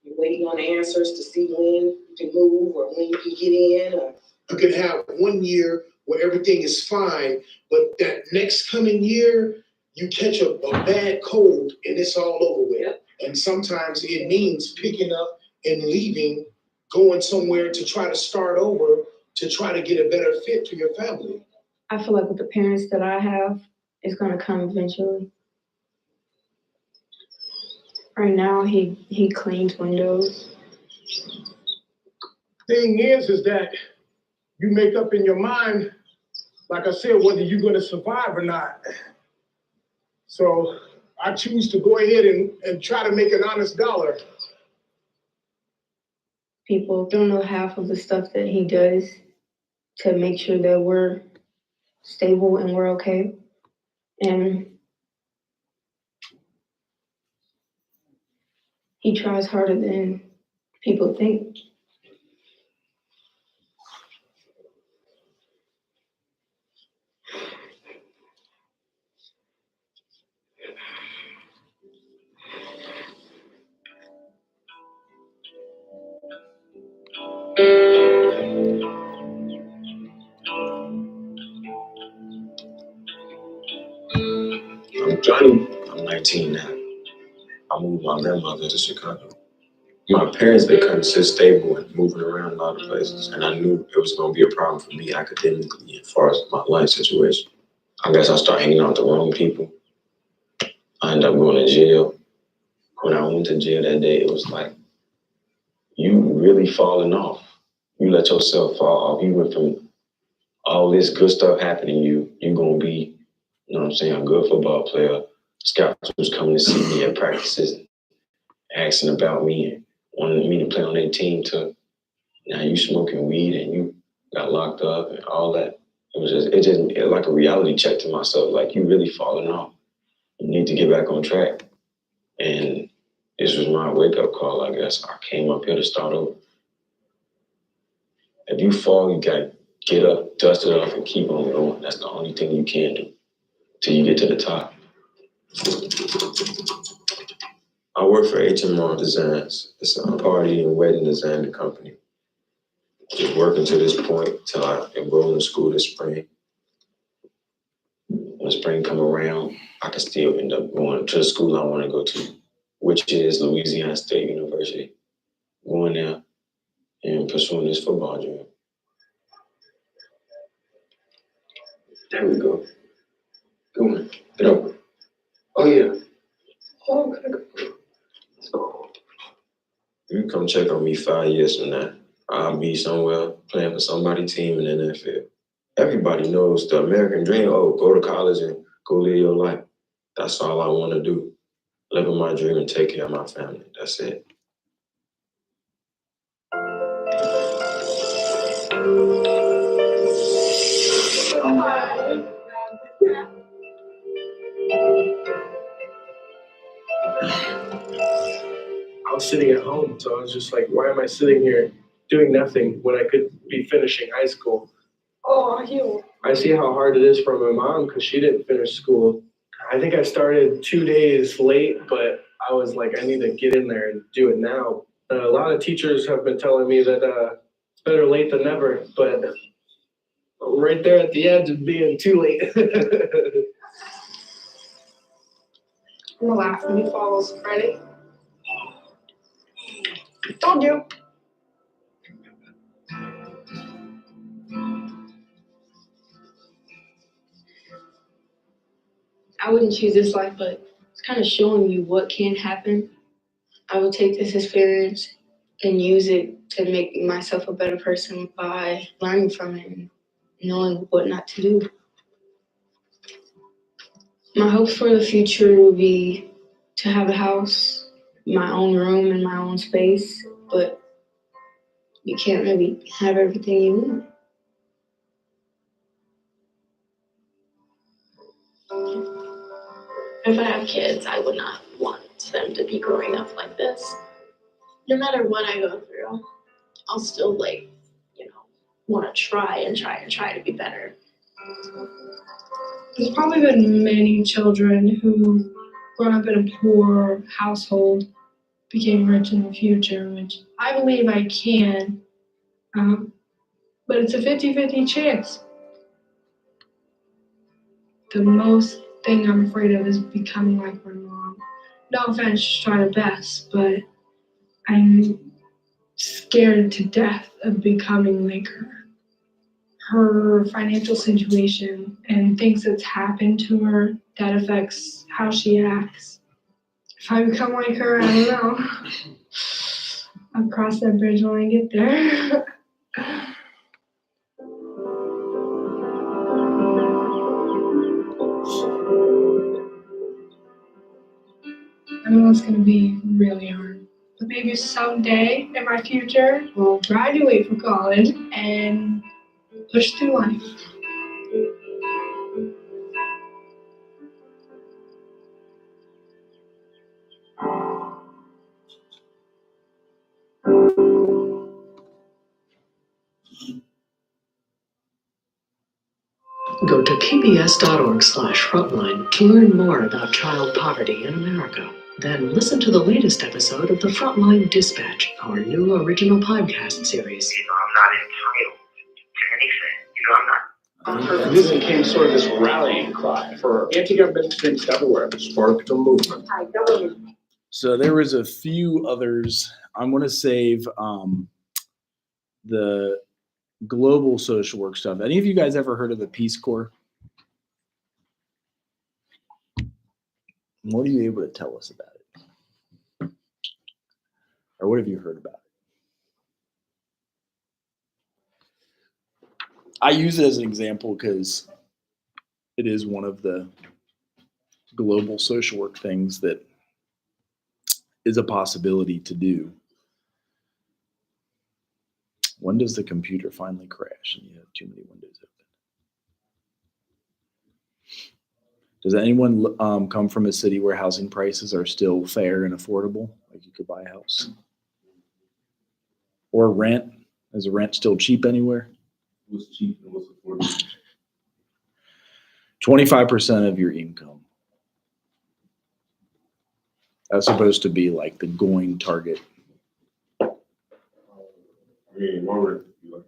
You're waiting on answers to see when you can move or when you can get in or. You can have 1 year where everything is fine, but that next coming year, you catch a bad cold and it's all over with. Yep. And sometimes it means picking up and leaving, going somewhere to try to start over, to try to get a better fit for your family. I feel like with the parents that I have, it's gonna come eventually. Right now, he cleans windows. Thing is that you make up in your mind, like I said, whether you're gonna survive or not. So I choose to go ahead and try to make an honest dollar. People don't know half of the stuff that he does to make sure that we're stable and we're okay. And he tries harder than people think. I'm Johnny. I'm 19 now. I moved my grandmother to Chicago. My parents, they couldn't sit stable and moving around a lot of places, and I knew it was going to be a problem for me academically as far as my life situation. I guess I started hanging out with the wrong people. I ended up going to jail. When I went to jail that day, it was like, you really falling off. You let yourself fall off. You went from all this good stuff happening to you, you're going to be, you know what I'm saying, a good football player. Scouts was coming to see me at practices, asking about me and wanted me to play on their team to now you smoking weed and you got locked up and all that. It was like a reality check to myself, like you really falling off. You need to get back on track. And this was my wake-up call, I guess. I came up here to start over. If you fall, you gotta get up, dust it off, and keep on going. That's the only thing you can do till you get to the top. I work for HMR Designs. It's a party and wedding design company. Just working to this point till I enroll in school this spring. When spring come around, I can still end up going to the school I want to go to, which is Louisiana State University. Going there and pursuing this football dream. There we go. Come on, get over. Oh yeah. Oh, okay. Let's go. You can come check on me 5 years from now. I'll be somewhere playing for somebody's team in the NFL. Everybody knows the American dream. Oh, go to college and go live your life. That's all I want to do. Live in my dream and take care of my family. That's it. I was sitting at home, so I was just like, why am I sitting here doing nothing when I could be finishing high school? Oh, you. I see how hard it is for my mom because she didn't finish school. I think I started 2 days late, but I was like, I need to get in there and do it now. A lot of teachers have been telling me that it's better late than never, but I'm right there at the edge of being too late. I'm gonna laugh when he falls. Ready? Told you. I wouldn't choose this life, but it's kind of showing you what can happen. I would take this experience and use it to make myself a better person by learning from it and knowing what not to do. My hopes for the future would be to have a house, my own room, and my own space, but you can't really have everything you want. If I have kids, I would not want them to be growing up like this. No matter what I go through, I'll still want to try to be better. There's probably been many children who grown up in a poor household became rich in the future, which I believe I can. But it's a 50-50 chance. The most thing I'm afraid of is becoming like my mom. No offense, try her best, but I'm scared to death of becoming like her. Her financial situation and things that's happened to her that affects how she acts. If I become like her, I don't know. I'll cross that bridge when I get there. I know it's gonna be really hard. But maybe someday in my future, we'll graduate from college and push through life. Go to pbs.org/frontline to learn more about child poverty in America. Then listen to the latest episode of the Frontline Dispatch, our new original podcast series. I'm not entitled to anything. I'm not. This became sort of this rallying cry for anti-government things everywhere to spark the movement. So there was a few others. I'm going to save the global social work stuff. Any of you guys ever heard of the Peace Corps? What are you able to tell us about it? Or what have you heard about it? I use it as an example because it is one of the global social work things that is a possibility to do. When does the computer finally crash and you have too many windows open? Does anyone come from a city where housing prices are still fair and affordable? Like you could buy a house? Or rent? Is the rent still cheap anywhere? What's cheap and what's affordable? 25% of your income. That's supposed to be like the going target. I mean, what would it be like?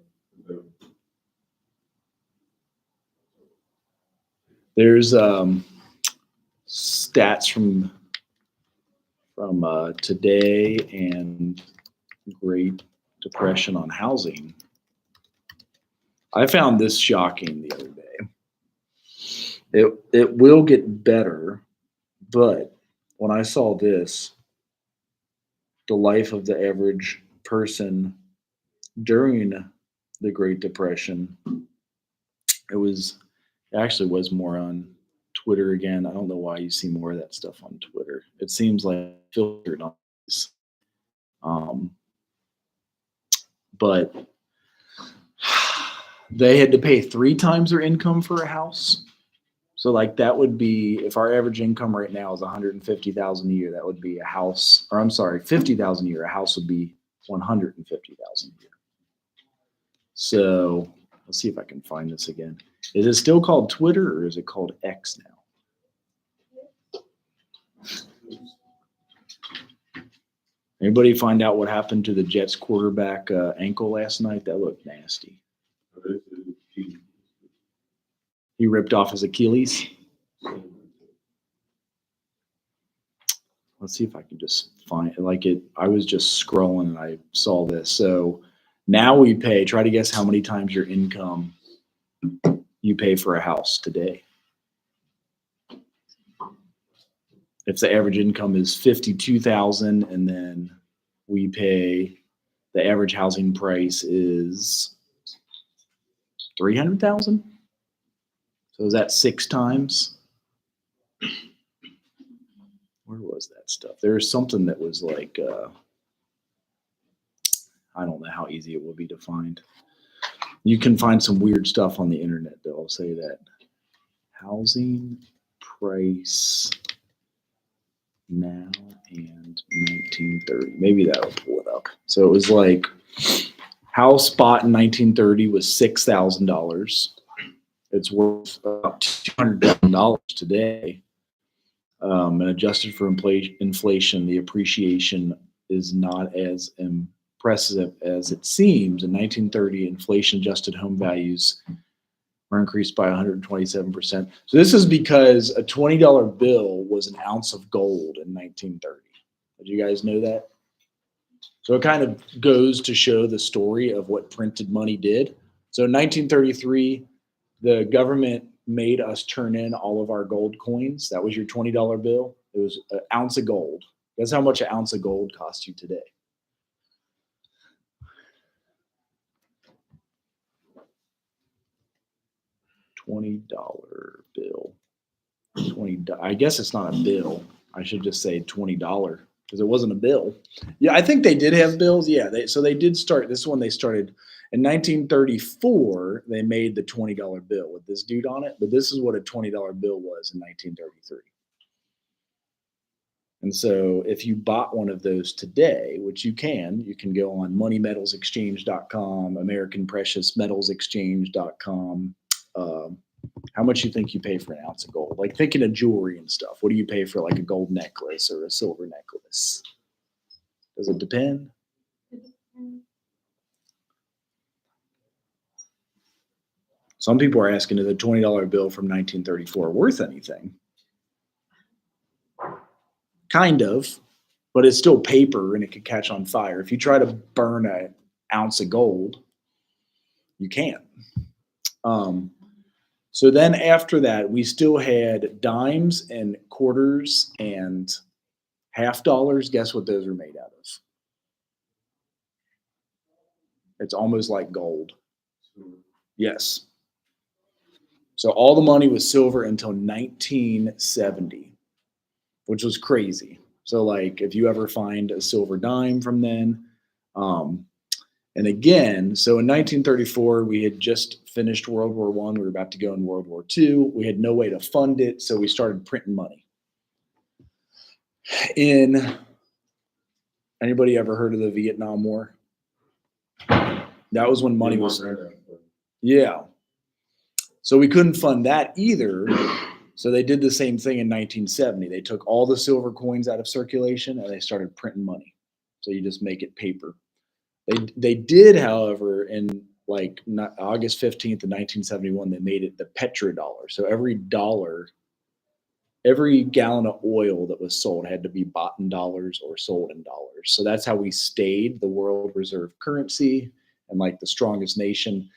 There's stats from today and Great Depression on housing. I found this shocking the other day. It will get better, but when I saw this, the life of the average person during the Great Depression, it actually was more on Twitter again. I don't know why you see more of that stuff on Twitter. It seems like filtered on this. But they had to pay 3 times their income for a house. So like that would be, if our average income right now is $150,000 a year, that would be a house, or I'm sorry, $50,000 a year. A house would be $150,000 a year. So Let's see if I can find this again. Is it still called Twitter or is it called X now? Anybody find out what happened to the Jets quarterback ankle last night? That looked nasty. He ripped off his Achilles. Let's see if I can just find it. I was just scrolling and I saw this. So now we pay, try to guess how many times your income you pay for a house today. If the average income is $52,000 and then we pay, the average housing price is $300,000. So is that 6 times? Where was that stuff? There's something that was like, I don't know how easy it will be to find. You can find some weird stuff on the internet that will say that housing price now and 1930. Maybe that'll pull it up. So it was like house bought in 1930 was $6,000. It's worth about $200,000 today. And adjusted for inflation, the appreciation is not as impressive as it seems. In 1930, inflation-adjusted home values were increased by 127%. So this is because a $20 bill was an ounce of gold in 1930. Did you guys know that? So it kind of goes to show the story of what printed money did. So in 1933, the government made us turn in all of our gold coins. That was your $20 bill. It was an ounce of gold. Guess how much an ounce of gold costs you today? $20 bill. I guess it's not a bill. I should just say $20 because it wasn't a bill. Yeah, I think they did have bills. Yeah, they did start. This one they started in 1934. They made the $20 bill with this dude on it. But this is what a $20 bill was in 1933. And so if you bought one of those today, which you can go on moneymetalsexchange.com, americanpreciousmetals.exchange.com. How much you think you pay for an ounce of gold? Like thinking of jewelry and stuff. What do you pay for like a gold necklace or a silver necklace? Does it depend? Some people are asking, is a $20 bill from 1934 worth anything? Kind of, but it's still paper and it could catch on fire. If you try to burn an ounce of gold, you can't. So then after that, we still had dimes and quarters and half dollars. Guess what those are made out of? It's almost like gold. Yes. So all the money was silver until 1970, which was crazy. So like if you ever find a silver dime from then, and again, so in 1934, we had just finished World War I. We were about to go in World War II. We had no way to fund it, so we started printing money. Anybody ever heard of the Vietnam War? That was when money was, yeah. So we couldn't fund that either. So they did the same thing in 1970. They took all the silver coins out of circulation and they started printing money. So you just make it paper. They did, however, in like August 15th of 1971, they made it the petrodollar. So every gallon of oil that was sold had to be bought in dollars or sold in dollars. So that's how we stayed the world reserve currency and like the strongest nation.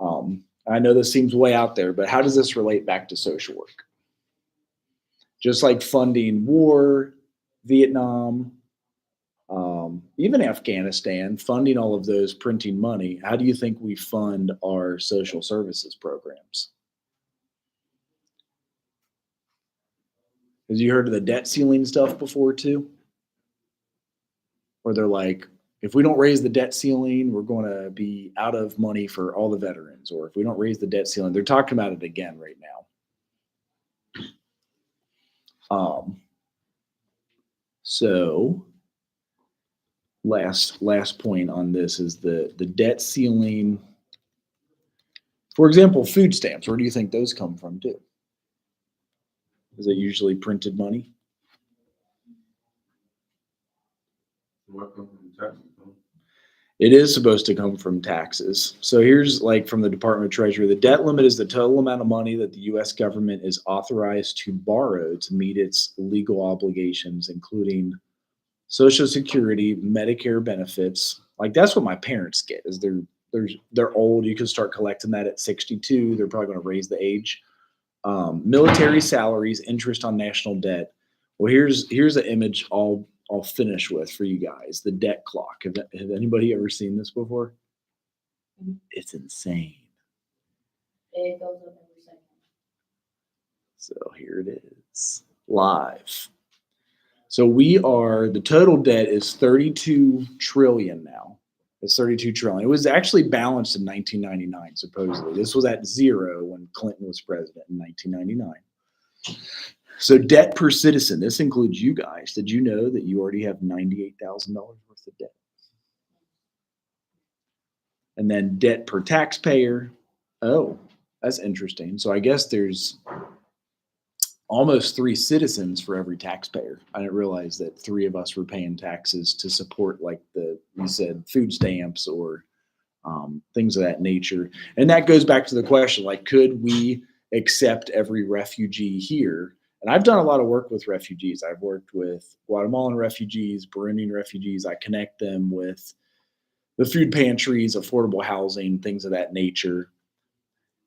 I know this seems way out there, but how does this relate back to social work? Just like funding war, Vietnam, even Afghanistan, funding all of those, printing money. How do you think we fund our social services programs? Have you heard of the debt ceiling stuff before too? Where they're like, if we don't raise the debt ceiling, we're going to be out of money for all the veterans. Or if we don't raise the debt ceiling, they're talking about it again right now. So last point on this is the debt ceiling. For example, food stamps, where do you think those come from too? Is it usually printed money? What comes from taxes? It is supposed to come from taxes. So here's like from the Department of Treasury, the debt limit is the total amount of money that the US government is authorized to borrow to meet its legal obligations, including Social Security, Medicare benefits. Like that's what my parents get is they're old. You can start collecting that at 62. They're probably going to raise the age. Military salaries, interest on national debt. Well, here's an image I'll finish with for you guys. The debt clock. Have anybody ever seen this before? It's insane. It goes up every second. So here it is, live. So the total debt is 32 trillion now. It's 32 trillion. It was actually balanced in 1999, supposedly. This was at zero when Clinton was president in 1999. So debt per citizen, this includes you guys. Did you know that you already have $98,000 worth of debt? And then debt per taxpayer. Oh, that's interesting. So I guess there's almost 3 citizens for every taxpayer. I didn't realize that 3 of us were paying taxes to support like you said, food stamps or things of that nature. And that goes back to the question, like, could we accept every refugee here? And I've done a lot of work with refugees. I've worked with Guatemalan refugees, Burundian refugees. I connect them with the food pantries, affordable housing, things of that nature.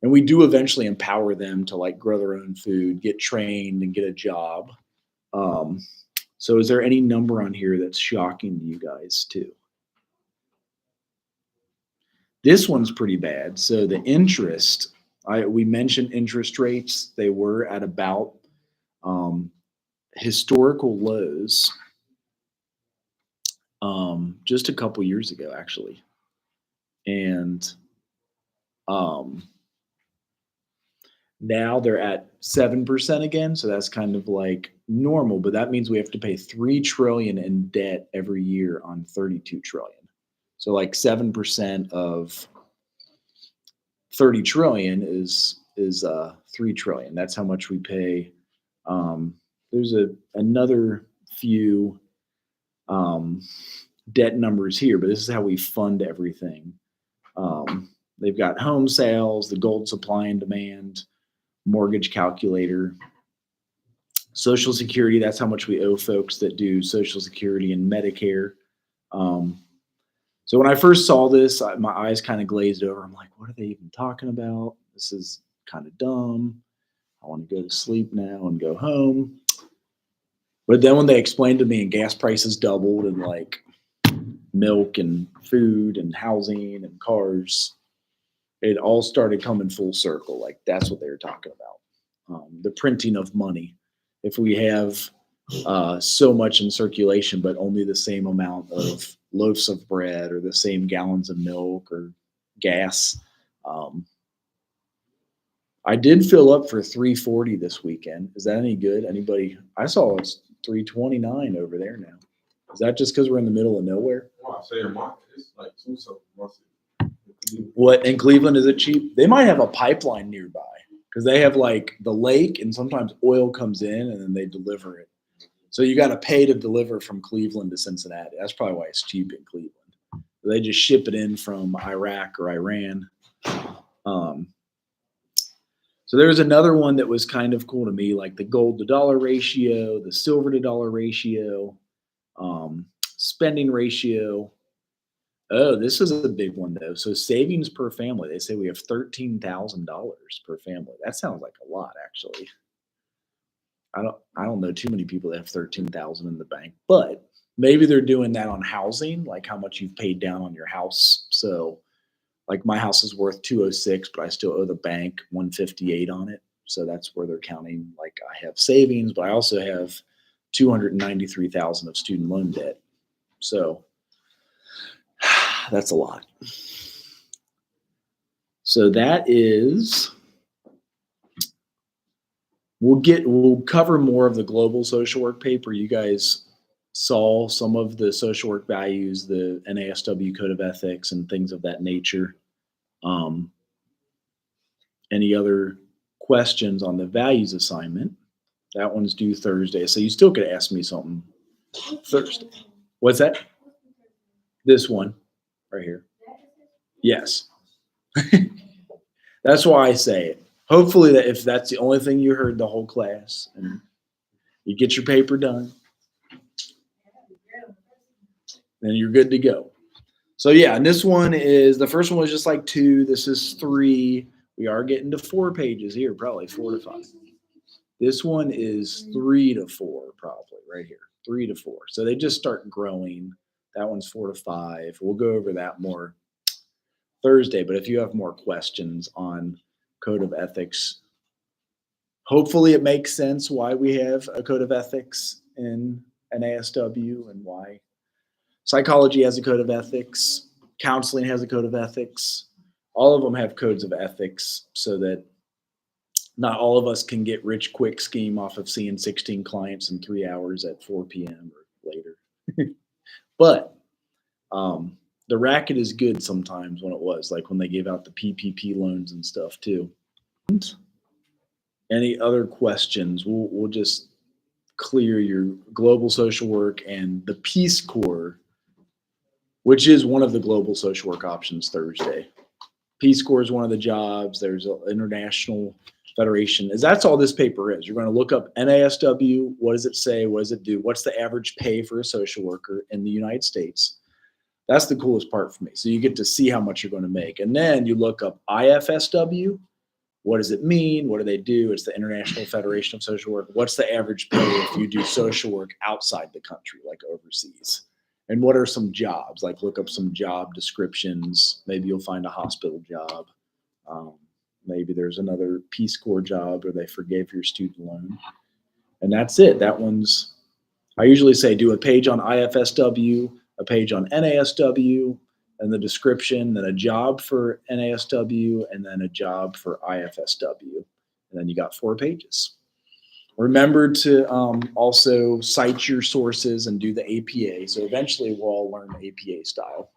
And we do eventually empower them to like grow their own food, get trained, and get a job. So is there any number on here that's shocking to you guys too? This one's pretty bad. So the interest, we mentioned interest rates. They were at about historical lows just a couple years ago, actually. And now they're at 7% again. So that's kind of like normal, but that means we have to pay 3 trillion in debt every year on 32 trillion. So like 7% of 30 trillion is 3 trillion. That's how much we pay. There's another few debt numbers here, but this is how we fund everything. They've got home sales, the gold supply and demand, mortgage calculator, Social Security. That's how much we owe folks that do Social Security and Medicare. So when I first saw this, my eyes kind of glazed over. I'm like, what are they even talking about? This is kind of dumb. I want to go to sleep now and go home. But then when they explained to me and gas prices doubled and like milk and food and housing and cars, it all started coming full circle. Like that's what they were talking about. The printing of money. If we have so much in circulation, but only the same amount of loaves of bread or the same gallons of milk or gas. I did fill up for $3.40 this weekend. Is that any good? Anybody? I saw it's $3.29 over there now. Is that just because we're in the middle of nowhere? Well, I say market, it's like 2 something. What, in Cleveland, is it cheap? They might have a pipeline nearby because they have like the lake and sometimes oil comes in and then they deliver it. So you got to pay to deliver from Cleveland to Cincinnati. That's probably why it's cheap in Cleveland. They just ship it in from Iraq or Iran. So there's another one that was kind of cool to me, like the gold to dollar ratio, the silver to dollar ratio, spending ratio. Oh, this is a big one though. So savings per family. They say we have $13,000 per family. That sounds like a lot, actually. I don't know too many people that have 13,000 in the bank, but maybe they're doing that on housing, like how much you've paid down on your house. So like my house is worth 206, but I still owe the bank 158 on it. So that's where they're counting. Like I have savings, but I also have 293,000 of student loan debt. So that's a lot. So that is, we'll cover more of the global social work paper. You guys saw some of the social work values, the NASW Code of Ethics and things of that nature. any other questions on the values assignment, that one's due Thursday. So you still could ask me something Thursday. What's that? This one right here. Yes. That's why I say it. Hopefully that if that's the only thing you heard the whole class and you get your paper done, then you're good to go. So yeah, and this one is, the first one was just like 2. This is 3. We are getting to 4 pages here, probably 4 to 5. This one is 3 to 4, probably right here, 3 to 4. So they just start growing. That one's 4 to 5. We'll go over that more Thursday, but if you have more questions on Code of Ethics, hopefully it makes sense why we have a Code of Ethics in NASW and why psychology has a Code of Ethics, counseling has a Code of Ethics. All of them have codes of ethics so that not all of us can get rich quick scheme off of seeing 16 clients in 3 hours at 4 p.m. or later. But the racket is good sometimes when it was, like when they gave out the PPP loans and stuff too. Any other questions? We'll just clear your global social work and the Peace Corps, which is one of the global social work options Thursday. Peace Corps is one of the jobs. There's an international federation. That's all this paper is. You're going to look up NASW. What does it say? What does it do? What's the average pay for a social worker in the United States? That's the coolest part for me. So you get to see how much you're going to make. And then you look up IFSW. What does it mean? What do they do? It's the International Federation of Social Work. What's the average pay if you do social work outside the country, like overseas? And what are some jobs? Like look up some job descriptions. Maybe you'll find a hospital job. Maybe there's another Peace Corps job or they forgave your student loan. And that's it. That one's, I usually say do a page on IFSW, a page on NASW, and the description, then a job for NASW, and then a job for IFSW. And then you got 4 pages. Remember to also cite your sources and do the APA. So eventually we'll all learn the APA style.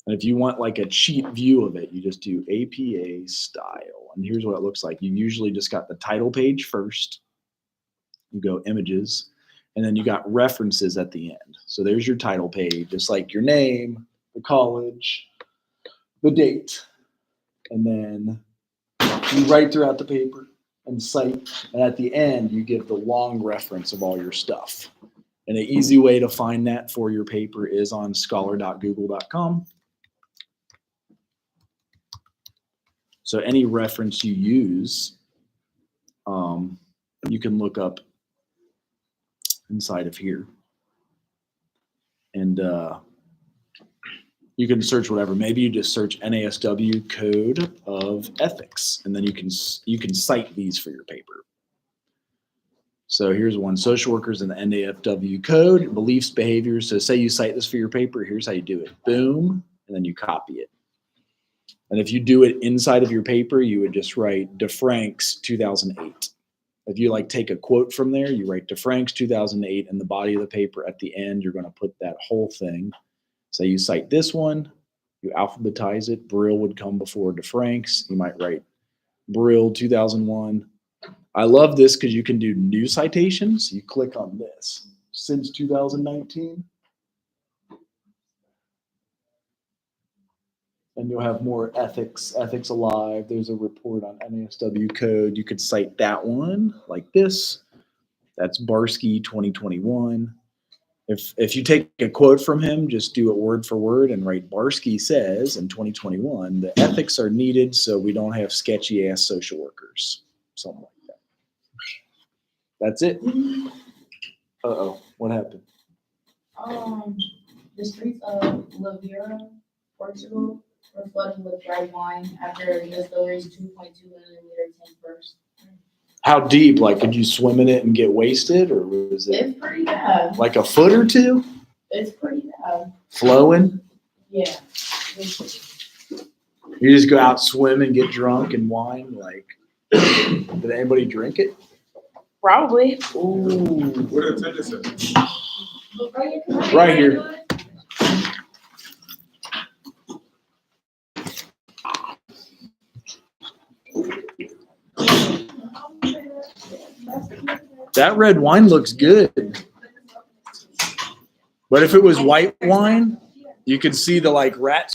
And if you want like a cheat view of it, you just do APA style. And here's what it looks like. You usually just got the title page first. You go images, and then you got references at the end. So there's your title page, just like your name, the college, the date. And then you write throughout the paper and cite. And at the end, you give the long reference of all your stuff. And an easy way to find that for your paper is on scholar.google.com. So any reference you use, you can look up inside of here. And you can search whatever. Maybe you just search NASW Code of Ethics, and then you can cite these for your paper. So here's one: social workers in the NASW Code, beliefs, behaviors. So say you cite this for your paper, here's how you do it. Boom, and then you copy it. And if you do it inside of your paper, you would just write DeFranks 2008. If you like take a quote from there, you write DeFranks 2008 in the body of the paper. At the end, you're going to put that whole thing. So you cite this one, you alphabetize it. Brill would come before DeFranks. You might write Brill 2001. I love this because you can do new citations. You click on this. Since 2019. And you'll have more ethics alive. There's a report on NASW Code. You could cite that one like this. That's Barsky 2021. If you take a quote from him, just do it word for word and write Barsky says in 2021, the ethics are needed so we don't have sketchy ass social workers. Something like that. That's it. Uh-oh, what happened? The streets of Lavera, Portugal, were flooding with dry wine after Mexico raised 2.2 millimeter tank burst. How deep? Like, could you swim in it and get wasted, or was it It's pretty bad. like a foot or two? It's pretty bad. Flowing? Yeah. You just go out, swim, and get drunk and wine? Like, did anybody drink it? Probably. Ooh. Where the attendance at? Right here. That red wine looks good. But if it was white wine, you could see the like rat